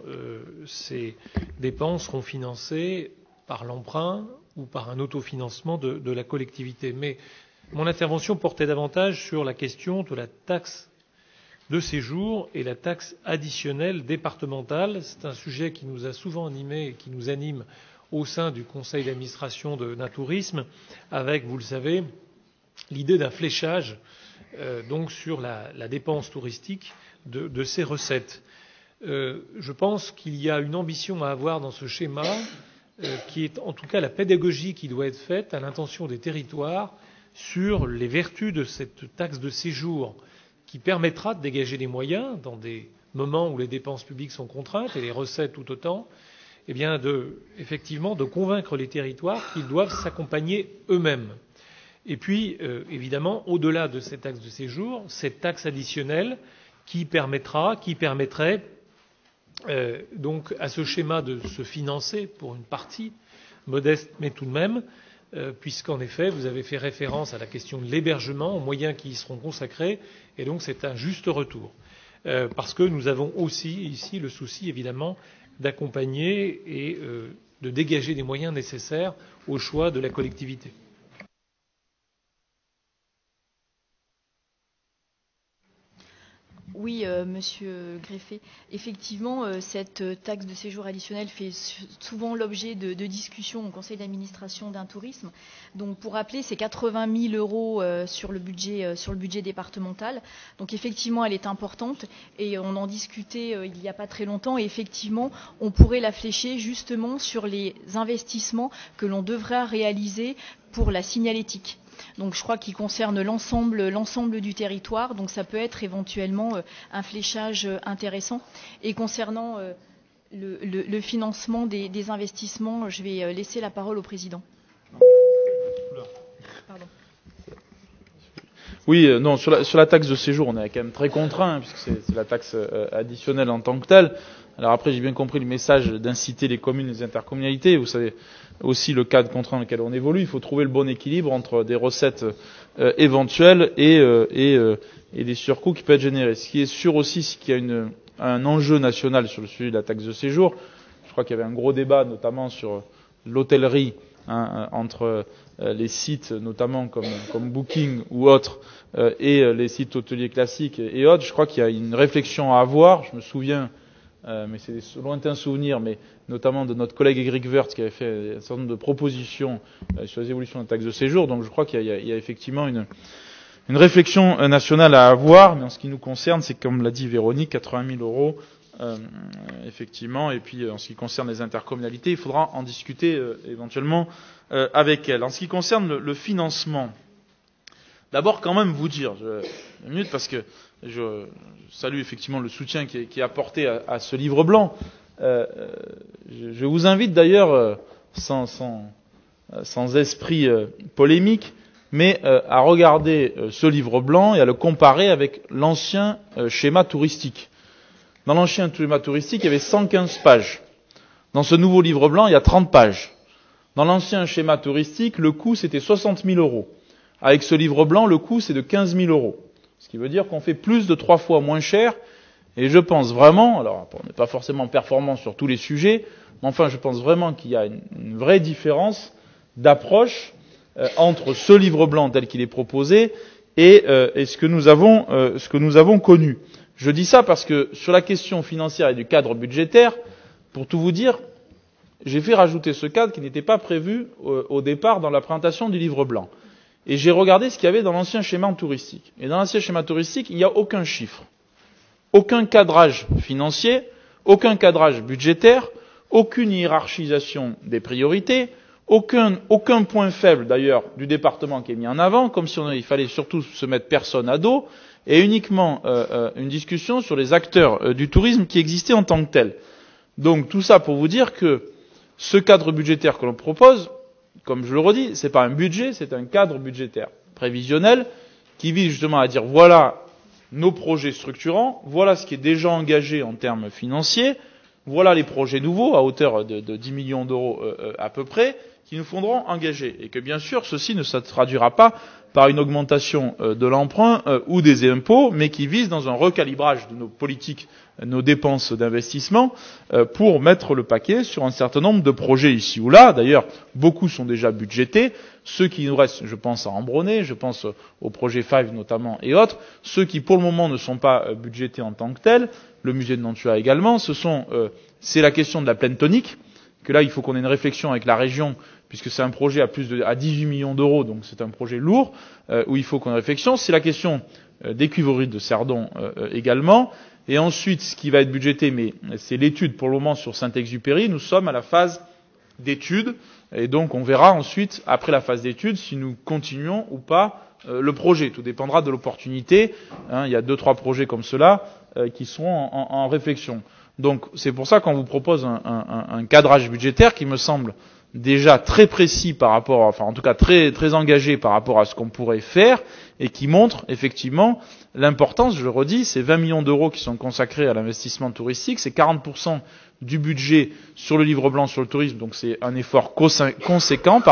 ces dépenses seront financées par l'emprunt ou par un autofinancement de la collectivité. Mais mon intervention portait davantage sur la question de la taxe de séjour et la taxe additionnelle départementale. C'est un sujet qui nous a souvent animés et qui nous anime au sein du conseil d'administration d'un tourisme, avec, vous le savez, l'idée d'un fléchage donc sur la dépense touristique de ces recettes. Je pense qu'il y a une ambition à avoir dans ce schéma qui est en tout cas la pédagogie qui doit être faite à l'intention des territoires sur les vertus de cette taxe de séjour qui permettra de dégager des moyens dans des moments où les dépenses publiques sont contraintes et les recettes tout autant, eh bien effectivement de convaincre les territoires qu'ils doivent s'accompagner eux-mêmes. Et puis, évidemment, au-delà de cette taxe de séjour, cette taxe additionnelle qui permettrait donc à ce schéma de se financer pour une partie modeste, mais tout de même, puisqu'en effet, vous avez fait référence à la question de l'hébergement, aux moyens qui y seront consacrés, et donc c'est un juste retour. Parce que nous avons aussi ici le souci, évidemment, d'accompagner et de dégager des moyens nécessaires au choix de la collectivité. Oui, Monsieur Greffet. Effectivement, cette taxe de séjour additionnelle fait souvent l'objet de discussions au conseil d'administration d'un tourisme. Donc, pour rappeler, c'est 80 000 € sur le budget départemental. Donc, effectivement, elle est importante et on en discutait il n'y a pas très longtemps. Et effectivement, on pourrait la flécher justement sur les investissements que l'on devra réaliser pour la signalétique. Donc je crois qu'il concerne l'ensemble du territoire, donc ça peut être éventuellement un fléchage intéressant. Et concernant le financement des investissements, je vais laisser la parole au président. Pardon. Oui, non, sur la taxe de séjour, on est quand même très contraint, puisque c'est la taxe additionnelle en tant que telle. Alors après, j'ai bien compris le message d'inciter les communes et les intercommunalités. Vous savez aussi le cadre contraint dans lequel on évolue. Il faut trouver le bon équilibre entre des recettes éventuelles et des surcoûts qui peuvent être générés. Ce qui est sûr aussi, c'est qu'il y a un enjeu national sur le sujet de la taxe de séjour. Je crois qu'il y avait un gros débat, notamment sur l'hôtellerie, entre les sites, notamment comme Booking ou autres, et les sites hôteliers classiques et autres. Je crois qu'il y a une réflexion à avoir. Je me souviens, mais c'est des lointains souvenirs, mais notamment de notre collègue Éric Woerth qui avait fait un certain nombre de propositions sur les évolutions de la taxe de séjour. Donc je crois qu'il y a effectivement une réflexion nationale à avoir, mais en ce qui nous concerne, c'est comme l'a dit Véronique, 80 000 € effectivement. Et puis, en ce qui concerne les intercommunalités, il faudra en discuter éventuellement avec elles. En ce qui concerne le financement, d'abord, quand même, vous dire, une minute, parce que je salue effectivement le soutien qui est apporté à ce livre blanc. Je vous invite d'ailleurs, sans esprit polémique, mais à regarder ce livre blanc et à le comparer avec l'ancien schéma touristique. Dans l'ancien schéma touristique, il y avait 115 pages. Dans ce nouveau livre blanc, il y a 30 pages. Dans l'ancien schéma touristique, le coût, c'était 60 000 euros. Avec ce livre blanc, le coût, c'est de 15 000 euros. Ce qui veut dire qu'on fait plus de 3 fois moins cher. Et je pense vraiment, alors on n'est pas forcément performant sur tous les sujets, mais enfin je pense vraiment qu'il y a une vraie différence d'approche entre ce livre blanc tel qu'il est proposé et ce que nous avons connu. Je dis ça parce que sur la question financière et du cadre budgétaire, pour tout vous dire, j'ai fait rajouter ce cadre qui n'était pas prévu au départ dans la présentation du livre blanc. Et j'ai regardé ce qu'il y avait dans l'ancien schéma touristique. Et dans l'ancien schéma touristique, il n'y a aucun chiffre, aucun cadrage financier, aucun cadrage budgétaire, aucune hiérarchisation des priorités, aucun point faible d'ailleurs du département qui est mis en avant, comme si il fallait surtout se mettre personne à dos, et uniquement une discussion sur les acteurs du tourisme qui existaient en tant que tels. Donc tout ça pour vous dire que ce cadre budgétaire que l'on propose, comme je le redis, c'est pas un budget, c'est un cadre budgétaire prévisionnel qui vise justement à dire voilà nos projets structurants, voilà ce qui est déjà engagé en termes financiers, voilà les projets nouveaux à hauteur de 10 millions d'euros à peu près, qui nous faudront engager. Et que bien sûr, ceci ne se traduira pas par une augmentation de l'emprunt ou des impôts, mais qui vise dans un recalibrage de nos politiques, nos dépenses d'investissement, pour mettre le paquet sur un certain nombre de projets ici ou là. D'ailleurs, beaucoup sont déjà budgétés. Ceux qui nous restent, je pense à Ambronay, je pense au projet 5 notamment et autres, ceux qui pour le moment ne sont pas budgétés en tant que tels, le musée de Nantua également, c'est la question de la plaine tonique, que là il faut qu'on ait une réflexion avec la région, puisque c'est un projet à 18 millions d'euros, donc c'est un projet lourd, où il faut qu'on ait une réflexion. C'est la question des cuivreries de Cerdon également. Et ensuite, ce qui va être budgété, mais c'est l'étude pour le moment sur Saint-Exupéry. Nous sommes à la phase d'étude, et donc on verra ensuite, après la phase d'étude, si nous continuons ou pas le projet. Tout dépendra de l'opportunité. Il y a 2-3 projets comme cela qui seront en réflexion. Donc c'est pour ça qu'on vous propose un cadrage budgétaire qui me semble déjà très précis par rapport, enfin en tout cas très, très engagé par rapport à ce qu'on pourrait faire, et qui montre effectivement l'importance, je le redis, ces 20 millions d'euros qui sont consacrés à l'investissement touristique, c'est 40% du budget sur le livre blanc sur le tourisme, donc c'est un effort conséquent,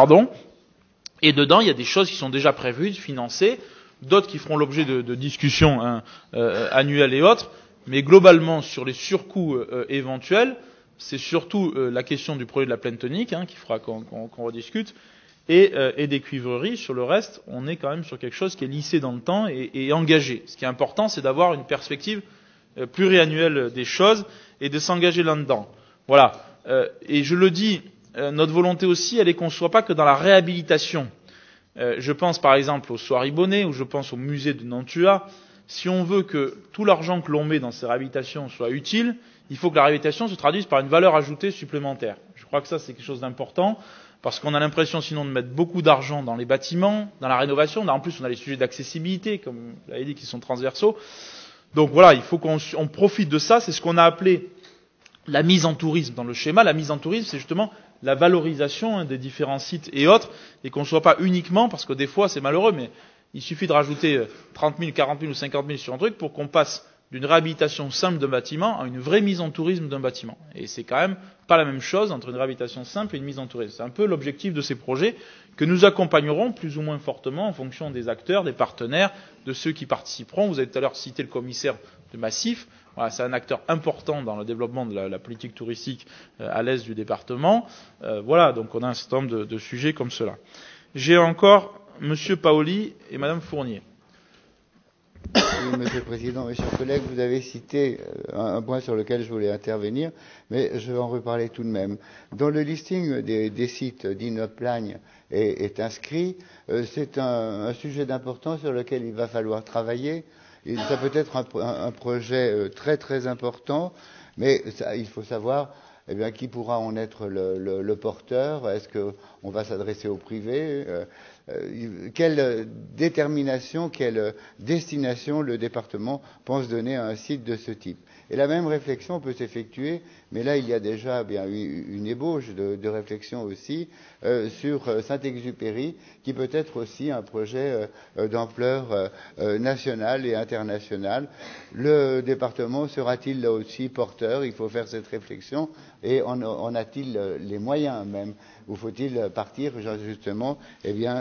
et dedans il y a des choses qui sont déjà prévues, financées, d'autres qui feront l'objet de discussions annuelles et autres, mais globalement sur les surcoûts éventuels, c'est surtout la question du projet de la plaine tonique qu'il faudra qu'on rediscute, et des cuivreries. Sur le reste, on est quand même sur quelque chose qui est lissé dans le temps et engagé. Ce qui est important, c'est d'avoir une perspective pluriannuelle des choses et de s'engager là-dedans. Voilà. Et je le dis, notre volonté aussi, elle est qu'on ne soit pas que dans la réhabilitation. Je pense par exemple au Soieries Bonnet, ou je pense au musée de Nantua. Si on veut que tout l'argent que l'on met dans ces réhabilitations soit utile, il faut que la réhabilitation se traduise par une valeur ajoutée supplémentaire. Je crois que ça, c'est quelque chose d'important, parce qu'on a l'impression sinon de mettre beaucoup d'argent dans les bâtiments, dans la rénovation. En plus, on a les sujets d'accessibilité, comme vous l'avez dit, qui sont transversaux. Donc voilà, il faut qu'on profite de ça. C'est ce qu'on a appelé la mise en tourisme dans le schéma. La mise en tourisme, c'est justement la valorisation des différents sites et autres, et qu'on ne soit pas uniquement, parce que des fois, c'est malheureux, mais il suffit de rajouter 30 000, 40 000 ou 50 000 sur un truc pour qu'on passe d'une réhabilitation simple d'un bâtiment à une vraie mise en tourisme d'un bâtiment. Et c'est quand même pas la même chose entre une réhabilitation simple et une mise en tourisme. C'est un peu l'objectif de ces projets que nous accompagnerons plus ou moins fortement en fonction des acteurs, des partenaires, de ceux qui participeront. Vous avez tout à l'heure cité le commissaire de Massif. Voilà, c'est un acteur important dans le développement de la politique touristique à l'est du département. Voilà, donc on a un certain nombre de sujets comme cela. J'ai encore Monsieur Paoli et Madame Fournier. Oui, Monsieur le Président, mes chers collègues, vous avez cité un point sur lequel je voulais intervenir, mais je vais en reparler tout de même. Dans le listing des sites d'Innoplagne est inscrit, c'est un sujet d'importance sur lequel il va falloir travailler. Ça peut être un projet très très important, Mais il faut savoir qui pourra en être le porteur. Est-ce qu'on va s'adresser au privé? Quelle détermination, quelle destination le département pense donner à un site de ce type? Et la même réflexion peut s'effectuer, mais là il y a déjà une ébauche de réflexion aussi sur Saint-Exupéry, qui peut être aussi un projet d'ampleur nationale et internationale. Le département sera-t-il là aussi porteur? Il faut faire cette réflexion. Et en a-t-il les moyens même? Ou faut-il partir justement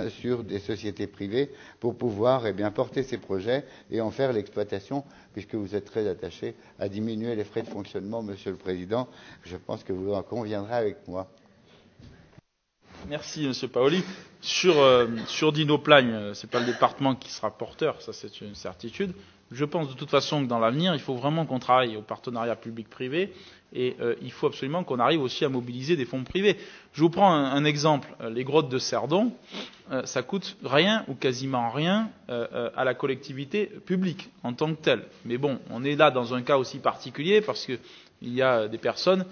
sur des sociétés privées pour pouvoir porter ces projets et en faire l'exploitation, puisque vous êtes très attaché à diminuer les frais de fonctionnement, Monsieur le Président. Je pense que vous en conviendrez avec moi. Merci, Monsieur Paoli. Sur Dinoplagne, c'est pas le département qui sera porteur, ça c'est une certitude. Je pense de toute façon que dans l'avenir, il faut vraiment qu'on travaille au partenariat public-privé et il faut absolument qu'on arrive aussi à mobiliser des fonds privés. Je vous prends un exemple. Les grottes de Cerdon, ça coûte rien ou quasiment rien à la collectivité publique en tant que telle. Mais bon, on est là dans un cas aussi particulier parce qu'il y a des personnes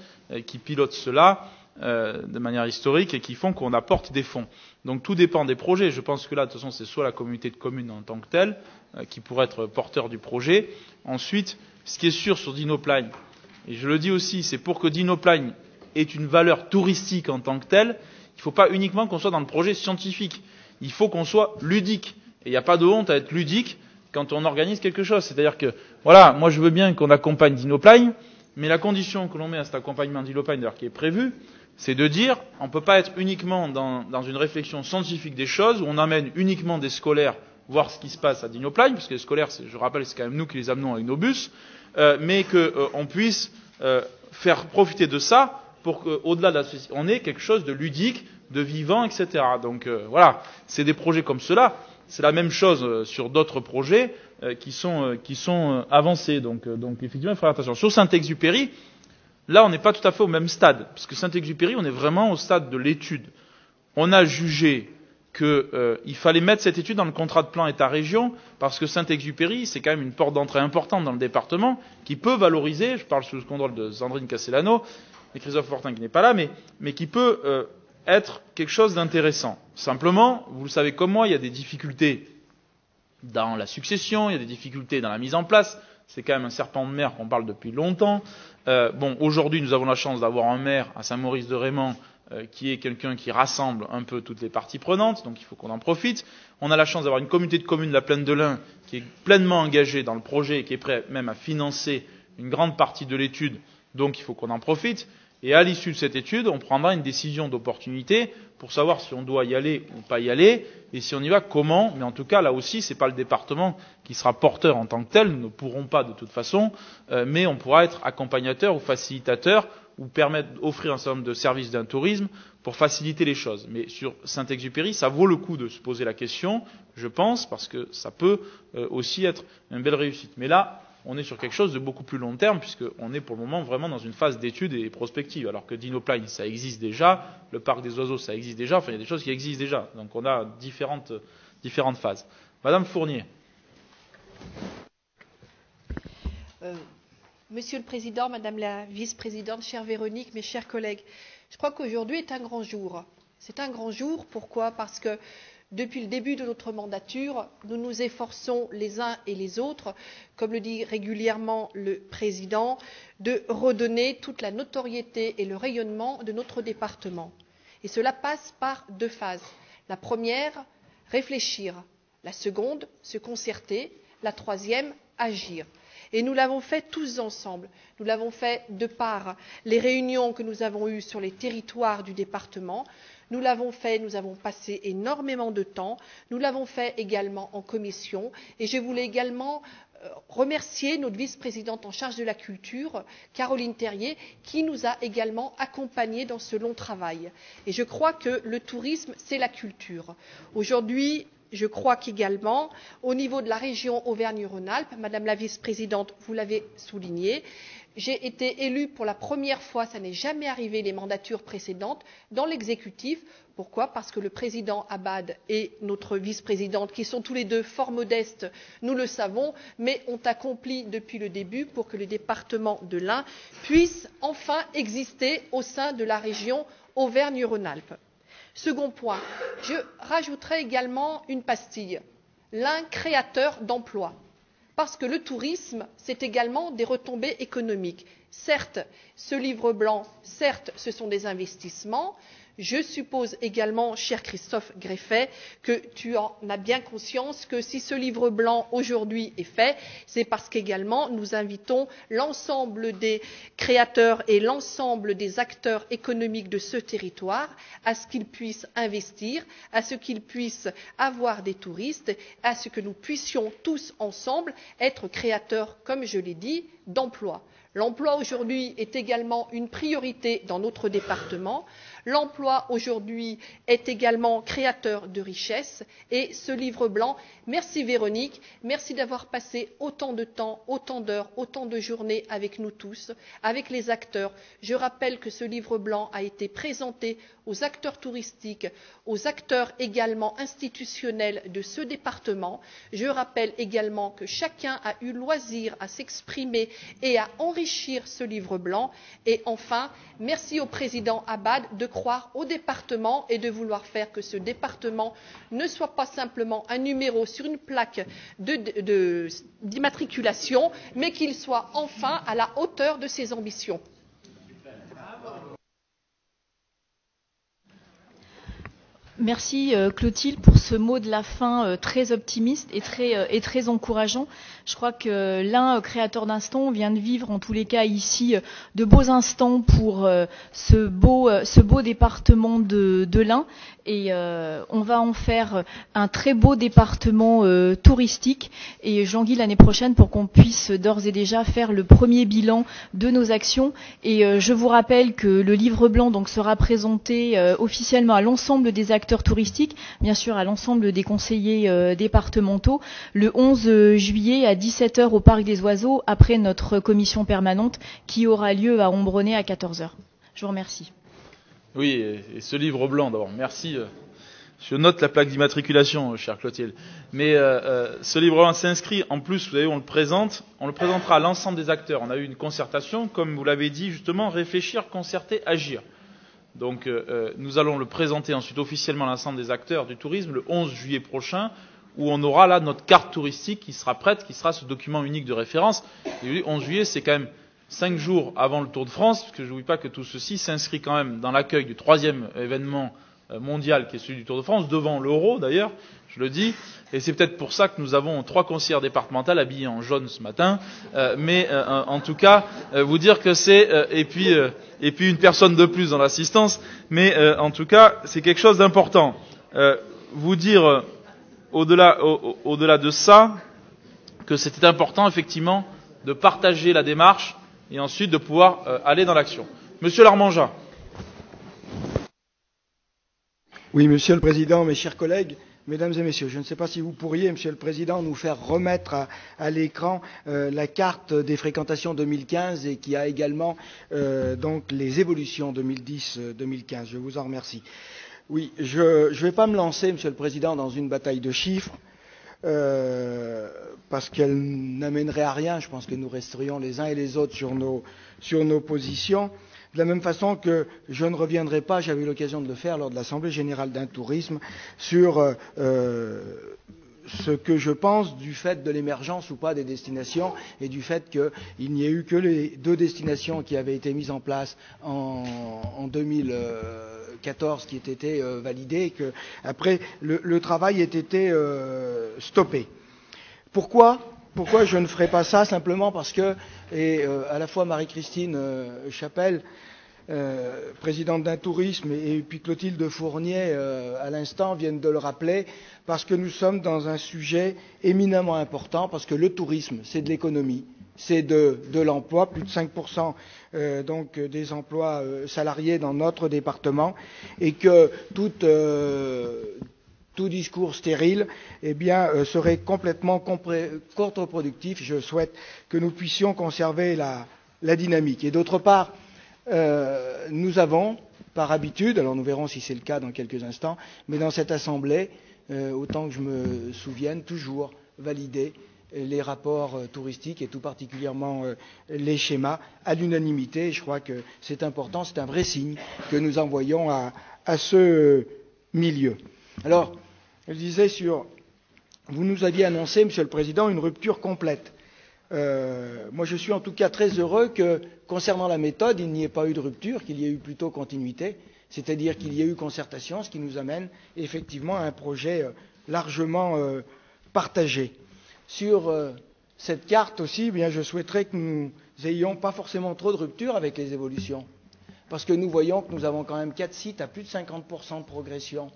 qui pilotent cela de manière historique et qui font qu'on apporte des fonds. Donc tout dépend des projets. Je pense que là, de toute façon, c'est soit la communauté de communes en tant que telle qui pourrait être porteur du projet. Ensuite, ce qui est sûr sur Dinoplagne, et je le dis aussi, c'est pour que Dinoplagne ait une valeur touristique en tant que telle, il ne faut pas uniquement qu'on soit dans le projet scientifique. Il faut qu'on soit ludique. Et il n'y a pas de honte à être ludique quand on organise quelque chose. C'est-à-dire que, voilà, moi je veux bien qu'on accompagne Dinoplagne, mais la condition que l'on met à cet accompagnement Dinoplagne, d'ailleurs qui est prévu, c'est de dire on ne peut pas être uniquement dans une réflexion scientifique des choses, où on amène uniquement des scolaires voir ce qui se passe à Dinoplagne, parce que les scolaires, je rappelle, c'est quand même nous qui les amenons avec nos bus, mais qu'on puisse faire profiter de ça pour qu'au-delà de la société, on ait quelque chose de ludique, de vivant, etc. Donc voilà, c'est des projets comme cela. C'est la même chose sur d'autres projets qui sont avancés. Donc effectivement, il faut faire attention. Sur Saint-Exupéry, là, on n'est pas tout à fait au même stade, parce que Saint-Exupéry, on est vraiment au stade de l'étude. On a jugé qu'il fallait mettre cette étude dans le contrat de plan État-région, parce que Saint-Exupéry, c'est quand même une porte d'entrée importante dans le département, qui peut valoriser, je parle sous le contrôle de Sandrine Castellano, et Christophe Fortin qui n'est pas là, mais qui peut être quelque chose d'intéressant. Simplement, vous le savez comme moi, il y a des difficultés dans la succession, il y a des difficultés dans la mise en place. C'est quand même un serpent de mer qu'on parle depuis longtemps. Aujourd'hui, nous avons la chance d'avoir un maire à Saint-Maurice-de-Raymond qui est quelqu'un qui rassemble un peu toutes les parties prenantes, donc il faut qu'on en profite. On a la chance d'avoir une communauté de communes, la Plaine de l'Ain, qui est pleinement engagée dans le projet et qui est prêt même à financer une grande partie de l'étude, donc il faut qu'on en profite. Et à l'issue de cette étude, on prendra une décision d'opportunité pour savoir si on doit y aller ou pas y aller, et si on y va, comment. Mais en tout cas, là aussi, ce n'est pas le département qui sera porteur en tant que tel, nous ne pourrons pas de toute façon, mais on pourra être accompagnateur ou facilitateur, ou permettre d'offrir un certain nombre de services d'un tourisme pour faciliter les choses. Mais sur Saint-Exupéry, ça vaut le coup de se poser la question, je pense, parce que ça peut aussi être une belle réussite. Mais là, on est sur quelque chose de beaucoup plus long terme, puisqu'on est pour le moment vraiment dans une phase d'étude et prospective, alors que Dinoplagne, ça existe déjà, le parc des oiseaux, ça existe déjà, enfin il y a des choses qui existent déjà. Donc on a différentes phases. Madame Fournier. Monsieur le Président, Madame la Vice-présidente, chère Véronique, mes chers collègues, je crois qu'aujourd'hui est un grand jour. C'est un grand jour, pourquoi? Parce que depuis le début de notre mandature, nous nous efforçons les uns et les autres, comme le dit régulièrement le Président, de redonner toute la notoriété et le rayonnement de notre département. Et cela passe par deux phases. La première, réfléchir. La seconde, se concerter. La troisième, agir. Et nous l'avons fait tous ensemble. Nous l'avons fait de par les réunions que nous avons eues sur les territoires du département. Nous l'avons fait, nous avons passé énormément de temps. Nous l'avons fait également en commission. Et je voulais également remercier notre vice-présidente en charge de la culture, Caroline Terrier, qui nous a également accompagnés dans ce long travail. Et je crois que le tourisme, c'est la culture. Aujourd'hui, je crois qu'également, au niveau de la région Auvergne-Rhône-Alpes, Madame la vice-présidente, vous l'avez souligné, j'ai été élue pour la première fois, ça n'est jamais arrivé les mandatures précédentes, dans l'exécutif. Pourquoi? Parce que le président Abad et notre vice-présidente, qui sont tous les deux fort modestes, nous le savons, mais ont accompli depuis le début pour que le département de l'Ain puisse enfin exister au sein de la région Auvergne-Rhône-Alpes. Second point, je rajouterai également une pastille, l'Ain créateur d'emplois. Parce que le tourisme, c'est également des retombées économiques. Certes, ce livre blanc, certes, ce sont des investissements. Je suppose également, cher Christophe Greffet, que tu en as bien conscience que si ce livre blanc aujourd'hui est fait, c'est parce qu'également nous invitons l'ensemble des créateurs et l'ensemble des acteurs économiques de ce territoire à ce qu'ils puissent investir, à ce qu'ils puissent avoir des touristes, à ce que nous puissions tous ensemble être créateurs, comme je l'ai dit, d'emplois. L'emploi aujourd'hui est également une priorité dans notre département. L'emploi aujourd'hui est également créateur de richesses et ce livre blanc, merci Véronique, merci d'avoir passé autant de temps, autant d'heures, autant de journées avec nous tous, avec les acteurs. Je rappelle que ce livre blanc a été présenté aux acteurs touristiques, aux acteurs également institutionnels de ce département. Je rappelle également que chacun a eu loisir à s'exprimer et à enrichir ce livre blanc. Et enfin, merci au président Abad de croire au département et de vouloir faire que ce département ne soit pas simplement un numéro sur une plaque d'immatriculation, mais qu'il soit enfin à la hauteur de ses ambitions. Merci Clotilde pour ce mot de la fin très optimiste et très encourageant. Je crois que l'Ain, créateur d'instants, vient de vivre en tous les cas ici de beaux instants pour ce beau département de l'Ain et on va en faire un très beau département touristique et j'en-guille l'année prochaine pour qu'on puisse d'ores et déjà faire le premier bilan de nos actions et je vous rappelle que le livre blanc donc sera présenté officiellement à l'ensemble des acteurs touristiques, bien sûr à l'ensemble des conseillers départementaux, le 11 juillet à 17h au Parc des Oiseaux, après notre commission permanente qui aura lieu à Ombronay à 14h. Je vous remercie. Oui, et ce livre blanc, d'abord, merci. Je note la plaque d'immatriculation, chère Clotilde. Mais ce livre blanc s'inscrit, en plus, vous savez, on le présentera à l'ensemble des acteurs. On a eu une concertation, comme vous l'avez dit, justement, réfléchir, concerter, agir. Donc nous allons le présenter ensuite officiellement à l'ensemble des acteurs du tourisme le 11 juillet prochain, où on aura là notre carte touristique qui sera prête, qui sera ce document unique de référence. Et le 11 juillet, c'est quand même 5 jours avant le Tour de France, parce que je n'oublie pas que tout ceci s'inscrit quand même dans l'accueil du 3e événement mondial qui est celui du Tour de France, devant l'Euro d'ailleurs, je le dis, et c'est peut-être pour ça que nous avons 3 conseillères départementales habillées en jaune ce matin, mais en tout cas, vous dire que c'est, et puis une personne de plus dans l'assistance, mais en tout cas, c'est quelque chose d'important. Vous dire, au-delà de ça, que c'était important effectivement de partager la démarche et ensuite de pouvoir aller dans l'action. Monsieur Larmangeat. Oui, Monsieur le Président, mes chers collègues, Mesdames et Messieurs, je ne sais pas si vous pourriez, Monsieur le Président, nous faire remettre à l'écran la carte des fréquentations 2015 et qui a également donc les évolutions 2010-2015. Je vous en remercie. Oui, je ne vais pas me lancer, Monsieur le Président, dans une bataille de chiffres parce qu'elle n'amènerait à rien. Je pense que nous resterions les uns et les autres sur nos positions. De la même façon que je ne reviendrai pas, j'avais eu l'occasion de le faire lors de l'Assemblée générale d'un tourisme, sur ce que je pense du fait de l'émergence ou pas des destinations et du fait qu'il n'y ait eu que les 2 destinations qui avaient été mises en place en 2014 qui aient été validées et que après le travail ait été stoppé. Pourquoi je ne ferai pas ça? Simplement parce que, à la fois Marie-Christine Chapelle, présidente d'un tourisme, et puis Clotilde Fournier, à l'instant, viennent de le rappeler, parce que nous sommes dans un sujet éminemment important, parce que le tourisme, c'est de l'économie, c'est de l'emploi, plus de 5% donc des emplois salariés dans notre département, et que toute tout discours stérile eh bien, serait complètement contre-productif. Je souhaite que nous puissions conserver la dynamique. Et d'autre part, nous avons, par habitude, alors nous verrons si c'est le cas dans quelques instants, mais dans cette Assemblée, autant que je me souvienne, toujours validé les rapports touristiques et tout particulièrement les schémas à l'unanimité. Je crois que c'est important, c'est un vrai signe que nous envoyons à ce milieu. Alors, je disais vous nous aviez annoncé, Monsieur le Président, une rupture complète. Moi, je suis en tout cas très heureux que, concernant la méthode, il n'y ait pas eu de rupture, qu'il y ait eu plutôt continuité, c'est-à-dire qu'il y ait eu concertation, ce qui nous amène effectivement à un projet largement partagé. Sur cette carte aussi, eh bien, je souhaiterais que nous n'ayons pas forcément trop de rupture avec les évolutions, parce que nous voyons que nous avons quand même 4 sites à plus de 50% de progression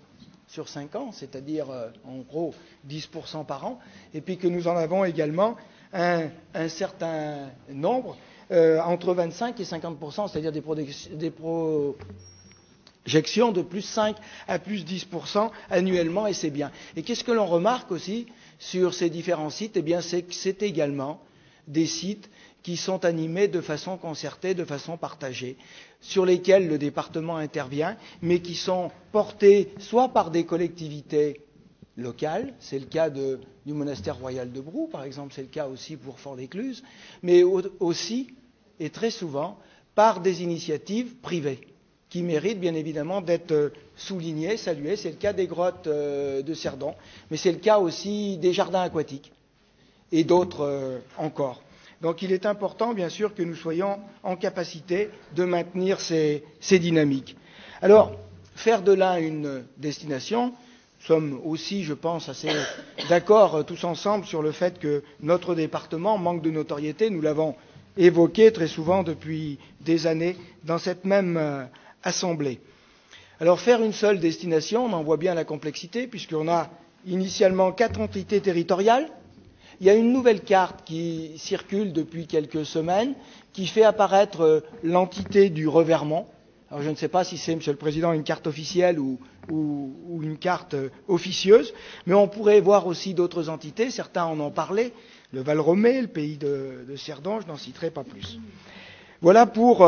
sur 5 ans, c'est-à-dire en gros 10% par an, et puis que nous en avons également un certain nombre, entre 25 et 50%, c'est-à-dire des projections de plus 5 à plus 10% annuellement, et c'est bien. Et qu'est-ce que l'on remarque aussi sur ces différents sites? Eh bien, c'est que c'est également des sites qui sont animés de façon concertée, de façon partagée, sur lesquels le département intervient, mais qui sont portés soit par des collectivités locales, c'est le cas du monastère royal de Brou, par exemple, c'est le cas aussi pour Fort-l'Écluse, mais aussi, et très souvent, par des initiatives privées, qui méritent bien évidemment d'être soulignées, saluées. C'est le cas des grottes de Cerdon, mais c'est le cas aussi des jardins aquatiques et d'autres encore. Donc il est important, bien sûr, que nous soyons en capacité de maintenir ces dynamiques. Alors, faire de là une destination, nous sommes aussi, je pense, assez d'accord tous ensemble sur le fait que notre département manque de notoriété. Nous l'avons évoqué très souvent depuis des années dans cette même Assemblée. Alors, faire une seule destination, on en voit bien la complexité, puisqu'on a initialement 4 entités territoriales. Il y a une nouvelle carte qui circule depuis quelques semaines, qui fait apparaître l'entité du Revermont. Alors je ne sais pas si c'est, Monsieur le Président, une carte officielle ou une carte officieuse, mais on pourrait voir aussi d'autres entités, certains en ont parlé, le Val-Romé, le pays de Cerdon, je n'en citerai pas plus. Voilà pour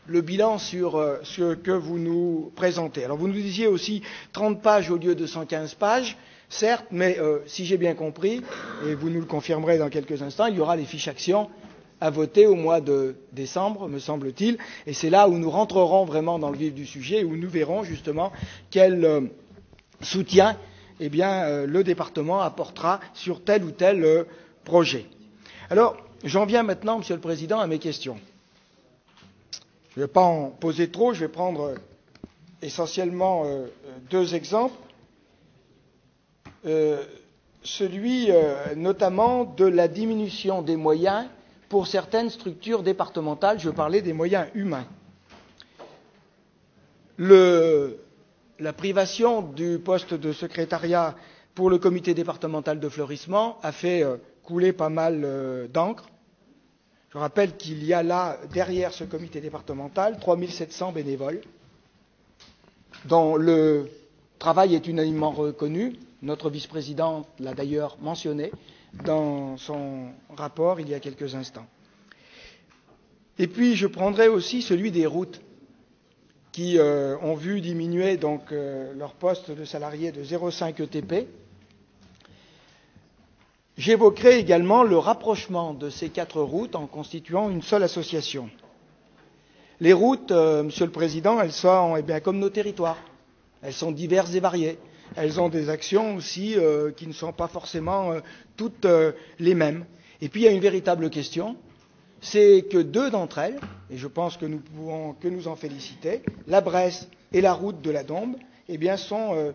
le bilan sur ce que vous nous présentez. Alors vous nous disiez aussi 30 pages au lieu de 115 pages. Certes, mais si j'ai bien compris, et vous nous le confirmerez dans quelques instants, il y aura les fiches actions à voter au mois de décembre, me semble-t-il, et c'est là où nous rentrerons vraiment dans le vif du sujet, où nous verrons justement quel soutien eh bien, le département apportera sur tel ou tel projet. Alors, j'en viens maintenant, Monsieur le Président, à mes questions. Je ne vais pas en poser trop, je vais prendre essentiellement 2 exemples. Celui notamment de la diminution des moyens pour certaines structures départementales, je parlais des moyens humains. La privation du poste de secrétariat pour le comité départemental de fleurissement a fait couler pas mal d'encre. Je rappelle qu'il y a là, derrière ce comité départemental, 3700 bénévoles, dont le travail est unanimement reconnu. Notre vice-présidente l'a d'ailleurs mentionné dans son rapport il y a quelques instants. Et puis je prendrai aussi celui des routes, qui ont vu diminuer donc leur poste de salariés de 0,5 ETP. J'évoquerai également le rapprochement de ces 4 routes en constituant une seule association. Les routes, Monsieur le Président, elles sont eh bien, comme nos territoires. Elles sont diverses et variées. Elles ont des actions aussi qui ne sont pas forcément toutes les mêmes. Et puis il y a une véritable question, c'est que 2 d'entre elles, et je pense que nous pouvons que nous en féliciter, la Bresse et la route de la Dombe, eh bien, sont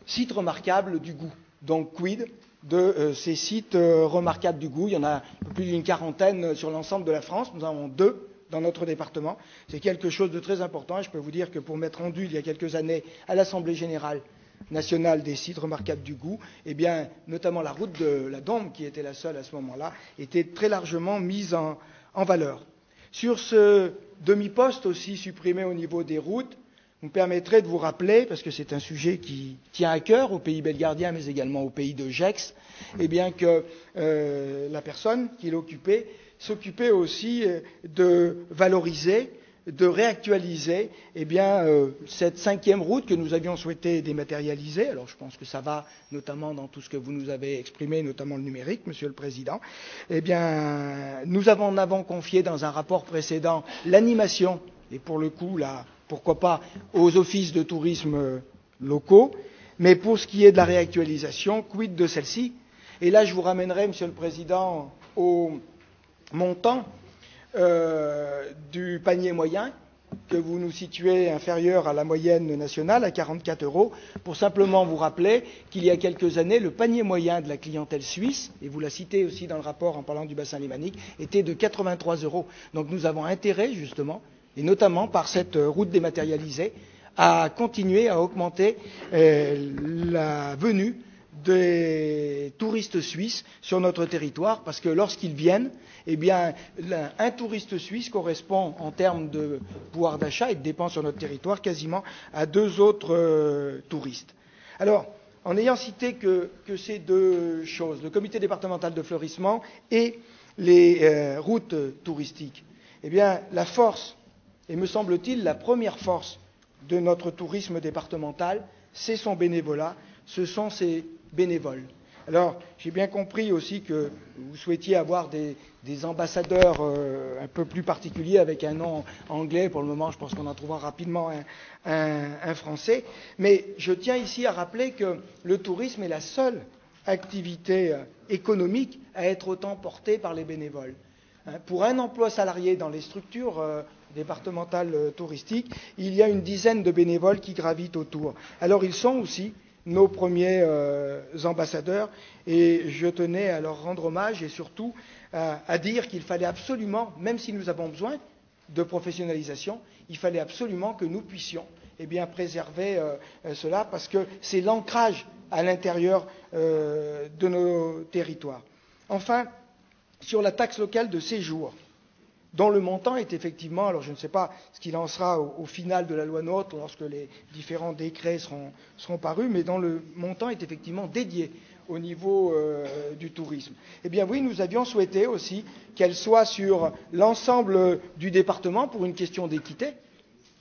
sites remarquables du goût. Donc quid de ces sites remarquables du goût? Il y en a plus d'une quarantaine sur l'ensemble de la France. Nous en avons 2 dans notre département. C'est quelque chose de très important et je peux vous dire que pour m'être rendu il y a quelques années à l'Assemblée générale nationale des sites remarquables du goût, eh bien, notamment la route de la Dombe, qui était la seule à ce moment-là, était très largement mise en valeur. Sur ce demi-poste aussi supprimé au niveau des routes, vous me permettrez de vous rappeler, parce que c'est un sujet qui tient à cœur au pays belgardien, mais également au pays de Gex, eh bien que la personne qui l'occupait s'occupait aussi de valoriser, de réactualiser cette 5e route que nous avions souhaité dématérialiser. Alors je pense que ça va notamment dans tout ce que vous nous avez exprimé, notamment le numérique, Monsieur le Président. Eh bien, nous en avons confié dans un rapport précédent l'animation, et pour le coup, là, pourquoi pas, aux offices de tourisme locaux. Mais pour ce qui est de la réactualisation, quid de celle-ci? Et là, je vous ramènerai, Monsieur le Président, au montant du panier moyen que vous nous situez inférieur à la moyenne nationale, à 44 €, pour simplement vous rappeler qu'il y a quelques années, le panier moyen de la clientèle suisse, et vous la citez aussi dans le rapport en parlant du bassin lémanique, était de 83 €. Donc nous avons intérêt, justement, et notamment par cette route dématérialisée, à continuer à augmenter la venue des touristes suisses sur notre territoire, parce que lorsqu'ils viennent, eh bien, un touriste suisse correspond en termes de pouvoir d'achat et de dépenses sur notre territoire quasiment à 2 autres touristes. Alors, en ayant cité que ces deux choses, le comité départemental de fleurissement et les routes touristiques, eh bien, la force, et me semble-t-il la première force de notre tourisme départemental, c'est son bénévolat, ce sont ses bénévoles. Alors, j'ai bien compris aussi que vous souhaitiez avoir des ambassadeurs un peu plus particuliers avec un nom anglais. Pour le moment, je pense qu'on en trouvera rapidement un français. Mais je tiens ici à rappeler que le tourisme est la seule activité économique à être autant portée par les bénévoles. Pour un emploi salarié dans les structures départementales touristiques, il y a une dizaine de bénévoles qui gravitent autour. Alors, ils sont aussi nos premiers ambassadeurs, et je tenais à leur rendre hommage et surtout à dire qu'il fallait absolument, même si nous avons besoin de professionnalisation, il fallait absolument que nous puissions préserver cela, parce que c'est l'ancrage à l'intérieur de nos territoires. Enfin, sur la taxe locale de séjour, dont le montant est effectivement, alors je ne sais pas ce qu'il en sera au final de la loi NOTRe lorsque les différents décrets seront parus, mais dont le montant est effectivement dédié au niveau du tourisme. Eh bien oui, nous avions souhaité aussi qu'elle soit sur l'ensemble du département pour une question d'équité,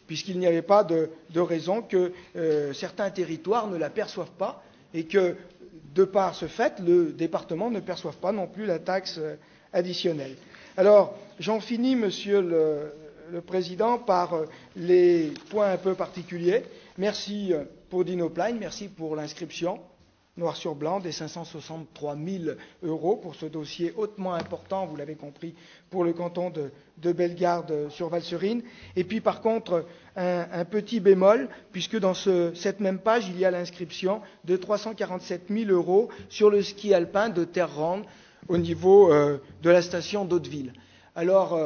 puisqu'il n'y avait pas de raison que certains territoires ne la perçoivent pas et que, de par ce fait, le département ne perçoive pas non plus la taxe additionnelle. Alors, j'en finis, Monsieur le Président, par les points un peu particuliers. Merci pour Dinopline, merci pour l'inscription, noir sur blanc, des 563 000 € pour ce dossier hautement important, vous l'avez compris, pour le canton de Bellegarde sur Valserine. Et puis, par contre, un petit bémol, puisque dans cette même page, il y a l'inscription de 347 000 € sur le ski alpin de Terre-Ronde, au niveau de la station d'Hauteville. Alors,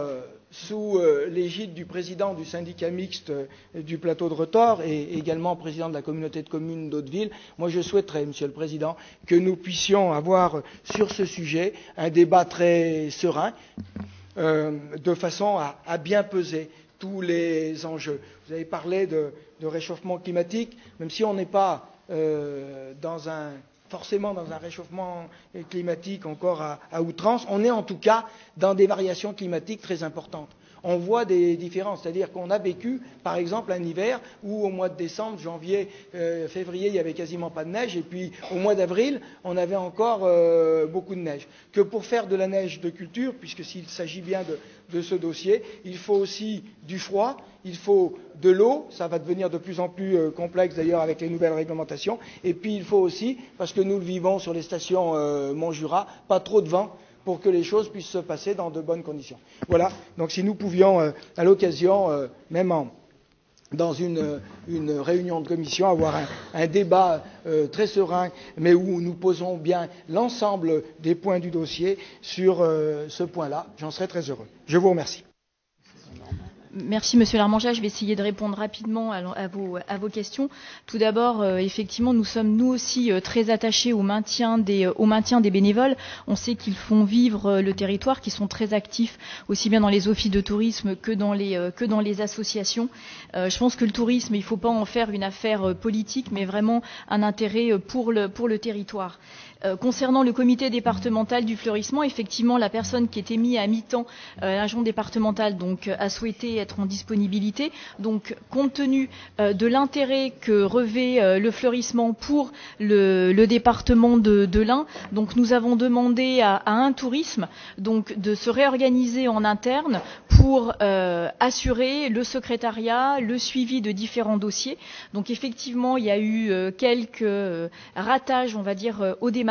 sous l'égide du président du syndicat mixte du plateau de Retors et également président de la communauté de communes d'Hauteville, moi je souhaiterais, Monsieur le Président, que nous puissions avoir sur ce sujet un débat très serein, de façon à bien peser tous les enjeux. Vous avez parlé de réchauffement climatique, même si on n'est pas forcément dans un réchauffement climatique encore à outrance, on est en tout cas dans des variations climatiques très importantes. On voit des différences, c'est-à-dire qu'on a vécu, par exemple, un hiver où au mois de décembre, janvier, février, il n'y avait quasiment pas de neige, et puis au mois d'avril, on avait encore beaucoup de neige. Que pour faire de la neige de culture, puisque s'il s'agit bien de ce dossier, il faut aussi du froid, il faut de l'eau, ça va devenir de plus en plus complexe d'ailleurs avec les nouvelles réglementations, et puis il faut aussi, parce que nous le vivons sur les stations Montjura, pas trop de vent, pour que les choses puissent se passer dans de bonnes conditions. Voilà, donc si nous pouvions, à l'occasion, même dans une réunion de commission, avoir un débat très serein, mais où nous posons bien l'ensemble des points du dossier sur ce point-là, j'en serais très heureux. Je vous remercie. Merci Monsieur Larmangia, je vais essayer de répondre rapidement à vos questions. Tout d'abord, effectivement, nous sommes nous aussi très attachés au maintien des bénévoles. On sait qu'ils font vivre le territoire, qu'ils sont très actifs aussi bien dans les offices de tourisme que dans les associations. Je pense que le tourisme, il ne faut pas en faire une affaire politique, mais vraiment un intérêt pour le territoire. Concernant le comité départemental du fleurissement, effectivement, la personne qui était mise à mi-temps, l'agent départemental, donc, a souhaité être en disponibilité. Donc, compte tenu de l'intérêt que revêt le fleurissement pour le département de l'Ain, donc nous avons demandé à un tourisme donc de se réorganiser en interne pour assurer le secrétariat, le suivi de différents dossiers. Donc, effectivement, il y a eu quelques ratages, on va dire, au démarrage,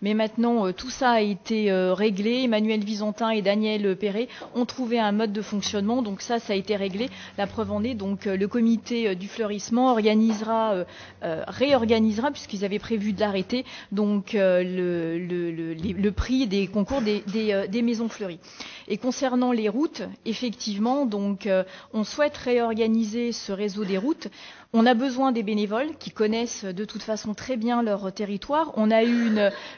mais maintenant tout ça a été réglé. Emmanuel Visantin et Daniel Perret ont trouvé un mode de fonctionnement, donc ça a été réglé. La preuve en est, donc le comité du fleurissement réorganisera, puisqu'ils avaient prévu de l'arrêter, donc le prix des concours des maisons fleuries. Et concernant les routes, effectivement, donc on souhaite réorganiser ce réseau des routes. On a besoin des bénévoles qui connaissent de toute façon très bien leur territoire. On a eu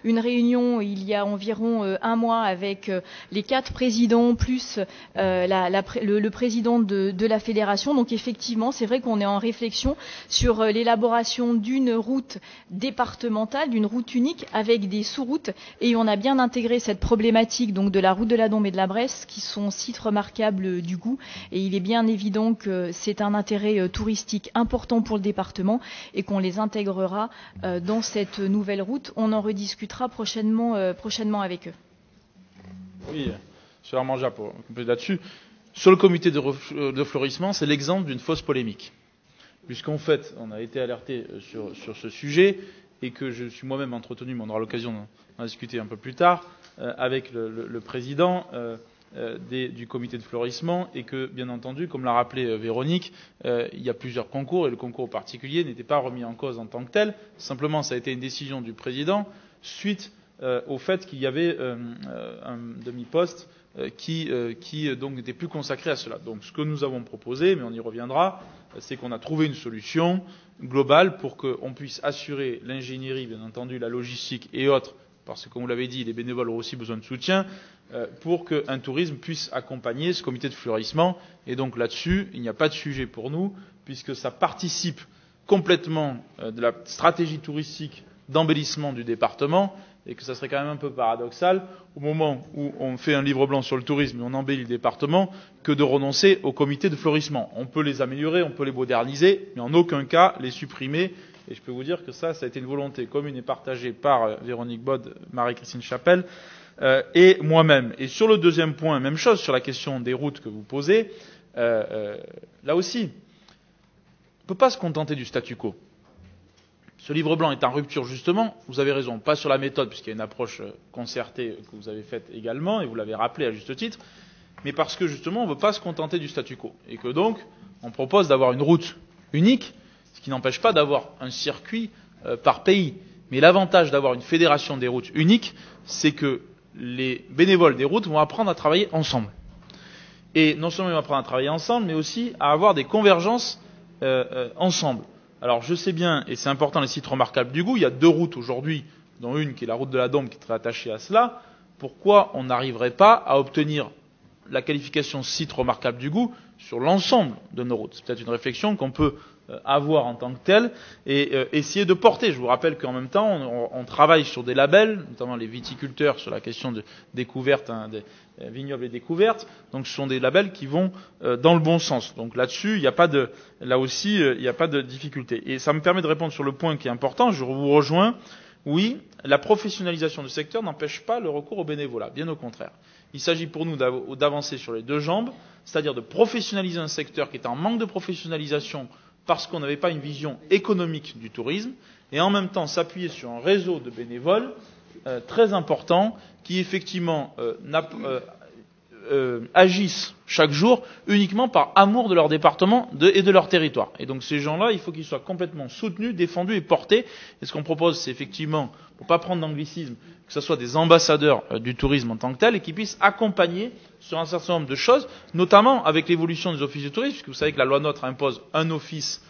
une réunion il y a environ un mois avec les 4 présidents plus le président de la fédération. Donc effectivement, c'est vrai qu'on est en réflexion sur l'élaboration d'une route départementale, d'une route unique avec des sous-routes. Et on a bien intégré cette problématique donc de la route de la Dombe et de la Bresse, qui sont sites remarquables du goût. Et il est bien évident que c'est un intérêt touristique important pour le département et qu'on les intégrera dans cette nouvelle route. On en rediscutera prochainement avec eux. Oui, M. Larmangia, pour compléter là-dessus. Sur le comité de fleurissement, c'est l'exemple d'une fausse polémique. Puisqu'en fait, on a été alerté sur ce sujet et que je suis moi-même entretenu, mais on aura l'occasion d'en discuter un peu plus tard, avec le président du comité de fleurissement, et que, bien entendu, comme l'a rappelé Véronique, il y a plusieurs concours et le concours particulier n'était pas remis en cause en tant que tel. Simplement, ça a été une décision du président suite au fait qu'il y avait un demi-poste qui donc n'était plus consacré à cela. Donc ce que nous avons proposé, mais on y reviendra, c'est qu'on a trouvé une solution globale pour qu'on puisse assurer l'ingénierie, bien entendu, la logistique et autres, parce que, comme vous l'avez dit, les bénévoles ont aussi besoin de soutien, pour qu'un tourisme puisse accompagner ce comité de fleurissement. Et donc là-dessus, il n'y a pas de sujet pour nous, puisque ça participe complètement de la stratégie touristique d'embellissement du département, et que ça serait quand même un peu paradoxal, au moment où on fait un livre blanc sur le tourisme et on embellit le département, que de renoncer au comité de fleurissement. On peut les améliorer, on peut les moderniser, mais en aucun cas les supprimer. Et je peux vous dire que ça a été une volonté commune et partagée par Véronique Baude, Marie-Christine Chapelle et moi-même. Et sur le deuxième point, même chose, sur la question des routes que vous posez, là aussi, on ne peut pas se contenter du statu quo. Ce livre blanc est en rupture, justement, vous avez raison, pas sur la méthode, puisqu'il y a une approche concertée que vous avez faite également, et vous l'avez rappelé à juste titre, mais parce que, justement, on ne veut pas se contenter du statu quo. Et que donc, on propose d'avoir une route unique, ce qui n'empêche pas d'avoir un circuit par pays. Mais l'avantage d'avoir une fédération des routes unique, c'est que les bénévoles des routes vont apprendre à travailler ensemble. Et non seulement ils vont apprendre à travailler ensemble, mais aussi à avoir des convergences ensemble. Alors je sais bien, et c'est important, les sites remarquables du goût, il y a 2 routes aujourd'hui, dont une qui est la route de la Dombe qui est très attachée à cela. Pourquoi on n'arriverait pas à obtenir la qualification site remarquable du goût sur l'ensemble de nos routes? C'est peut-être une réflexion qu'on peut avoir en tant que telle et essayer de porter. Je vous rappelle qu'en même temps, on travaille sur des labels, notamment les viticulteurs sur la question de découverte, des vignobles et découvertes. Donc ce sont des labels qui vont dans le bon sens. Donc là-dessus, il n'y a pas de difficulté. Et ça me permet de répondre sur le point qui est important. Je vous rejoins. Oui, la professionnalisation du secteur n'empêche pas le recours au bénévolat. Bien au contraire. Il s'agit pour nous d'avancer sur les 2 jambes, c'est-à-dire de professionnaliser un secteur qui est en manque de professionnalisation parce qu'on n'avait pas une vision économique du tourisme, et en même temps s'appuyer sur un réseau de bénévoles très important qui effectivement agissent chaque jour uniquement par amour de leur département et de leur territoire. Et donc ces gens-là, il faut qu'ils soient complètement soutenus, défendus et portés. Et ce qu'on propose, c'est effectivement, pour pas prendre d'anglicisme, que ce soit des ambassadeurs du tourisme en tant que tel, et qui puissent accompagner sur un certain nombre de choses, notamment avec l'évolution des offices de tourisme, puisque vous savez que la loi NOTRe impose un office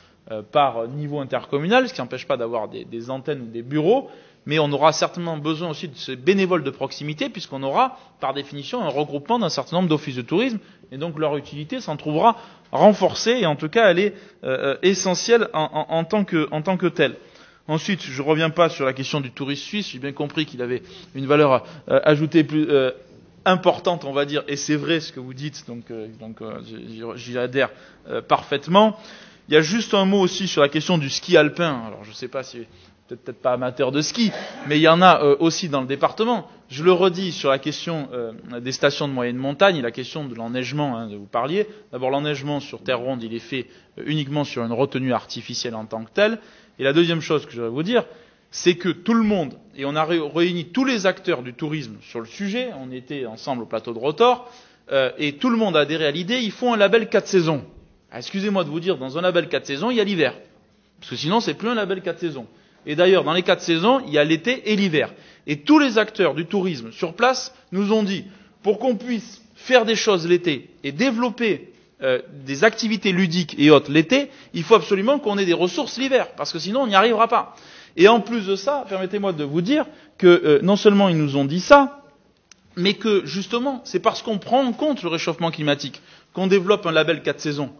par niveau intercommunal, ce qui n'empêche pas d'avoir des antennes ou des bureaux, mais on aura certainement besoin aussi de ces bénévoles de proximité, puisqu'on aura, par définition, un regroupement d'un certain nombre d'offices de tourisme, et donc leur utilité s'en trouvera renforcée, et en tout cas, elle est essentielle en tant que telle. Ensuite, je ne reviens pas sur la question du tourisme suisse, j'ai bien compris qu'il avait une valeur ajoutée plus importante, on va dire, et c'est vrai ce que vous dites, donc j'y adhère parfaitement. Il y a juste un mot aussi sur la question du ski alpin. Alors je ne sais pas si peut-être pas amateur de ski, mais il y en a aussi dans le département. Je le redis sur la question des stations de moyenne montagne et la question de l'enneigement dont vous parliez. D'abord, l'enneigement sur terre ronde, il est fait uniquement sur une retenue artificielle en tant que telle. Et la deuxième chose que je voudrais vous dire, c'est que tout le monde, et on a réuni tous les acteurs du tourisme sur le sujet, on était ensemble au plateau de Rotor, et tout le monde a adhéré à l'idée, il faut un label 4 saisons. Excusez-moi de vous dire, dans un label 4 saisons, il y a l'hiver. Parce que sinon, c'est plus un label 4 saisons. Et d'ailleurs, dans les 4 saisons, il y a l'été et l'hiver. Et tous les acteurs du tourisme sur place nous ont dit, pour qu'on puisse faire des choses l'été et développer des activités ludiques et autres l'été, il faut absolument qu'on ait des ressources l'hiver, parce que sinon on n'y arrivera pas. Et en plus de ça, permettez-moi de vous dire que non seulement ils nous ont dit ça, mais que justement, c'est parce qu'on prend en compte le réchauffement climatique qu'on développe un label 4 saisons.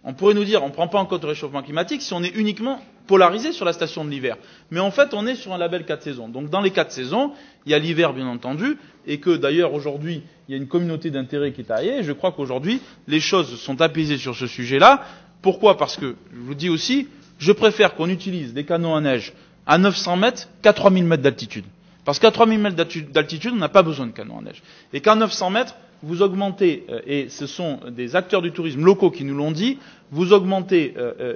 On pourrait nous dire, on ne prend pas en compte le réchauffement climatique si on est uniquement polarisé sur la station de l'hiver. Mais en fait, on est sur un label 4 saisons. Donc dans les 4 saisons, il y a l'hiver bien entendu, et que d'ailleurs aujourd'hui, il y a une communauté d'intérêt qui est taillée, et je crois qu'aujourd'hui, les choses sont apaisées sur ce sujet-là. Pourquoi ? Parce que, je vous dis aussi, je préfère qu'on utilise des canons à neige à 900 mètres qu'à 3000 mètres d'altitude. Parce qu'à 3000 mètres d'altitude, on n'a pas besoin de canons à neige. Et qu'à 900 mètres, vous augmentez, et ce sont des acteurs du tourisme locaux qui nous l'ont dit, vous augmentez,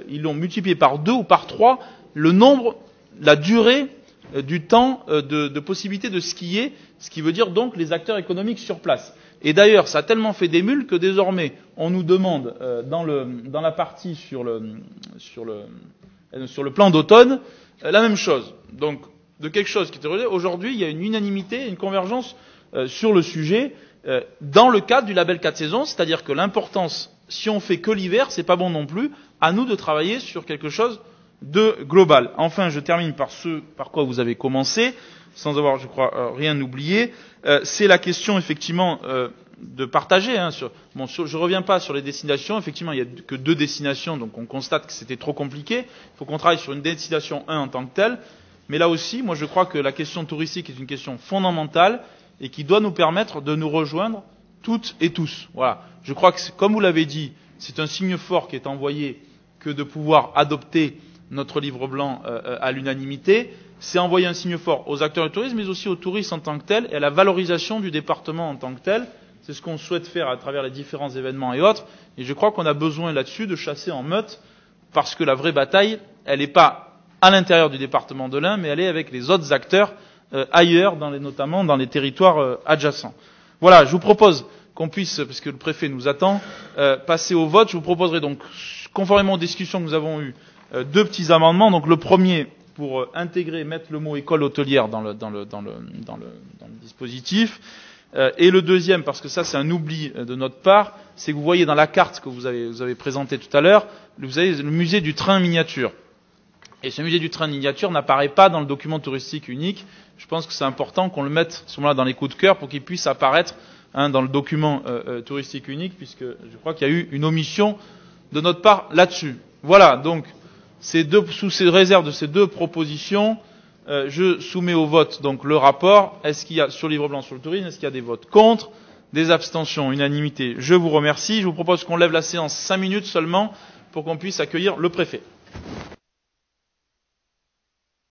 ils l'ont multiplié par 2 ou par 3, le nombre, la durée du temps de possibilité de skier, ce qui veut dire donc les acteurs économiques sur place. Et d'ailleurs, ça a tellement fait des mules que désormais, on nous demande dans la partie sur le plan d'automne, la même chose. Donc, de quelque chose qui était relié. Aujourd'hui, il y a une unanimité, une convergence sur le sujet dans le cadre du label 4 saisons, c'est-à-dire que l'importance, si on fait que l'hiver, c'est pas bon non plus, à nous de travailler sur quelque chose de global. Enfin, je termine par ce par quoi vous avez commencé, sans avoir, je crois, rien oublié. C'est la question, effectivement, de partager. Je reviens pas sur les destinations. Effectivement, il n'y a que 2 destinations, donc on constate que c'était trop compliqué. Il faut qu'on travaille sur une destination 1 en tant que telle. Mais là aussi, moi, je crois que la question touristique est une question fondamentale et qui doit nous permettre de nous rejoindre toutes et tous. Voilà. Je crois que, comme vous l'avez dit, c'est un signe fort qui est envoyé que de pouvoir adopter notre livre blanc à l'unanimité. C'est envoyer un signe fort aux acteurs du tourisme, mais aussi aux touristes en tant que tels et à la valorisation du département en tant que tel. C'est ce qu'on souhaite faire à travers les différents événements et autres. Et je crois qu'on a besoin là-dessus de chasser en meute, parce que la vraie bataille, elle n'est pas à l'intérieur du département de l'Ain, mais elle est avec les autres acteurs ailleurs, notamment dans les territoires adjacents. Voilà, je vous propose qu'on puisse, parce que le préfet nous attend, passer au vote. Je vous proposerai donc, conformément aux discussions que nous avons eues, 2 petits amendements. Donc le premier, pour mettre le mot école hôtelière dans le dispositif. Et le deuxième, parce que ça c'est un oubli de notre part, c'est que vous voyez dans la carte que vous avez présentée tout à l'heure, vous avez le musée du train miniature. Et ce musée du train miniature n'apparaît pas dans le document touristique unique. Je pense que c'est important qu'on le mette à ce moment-là dans les coups de cœur pour qu'il puisse apparaître dans le document touristique unique, puisque je crois qu'il y a eu une omission de notre part là-dessus. Voilà, donc sous ces réserves de ces 2 propositions, je soumets au vote donc le rapport. Est-ce qu'il y a sur le livre blanc sur le tourisme, est-ce qu'il y a des votes contre, des abstentions, unanimité? Je vous remercie. Je vous propose qu'on lève la séance 5 minutes seulement pour qu'on puisse accueillir le préfet.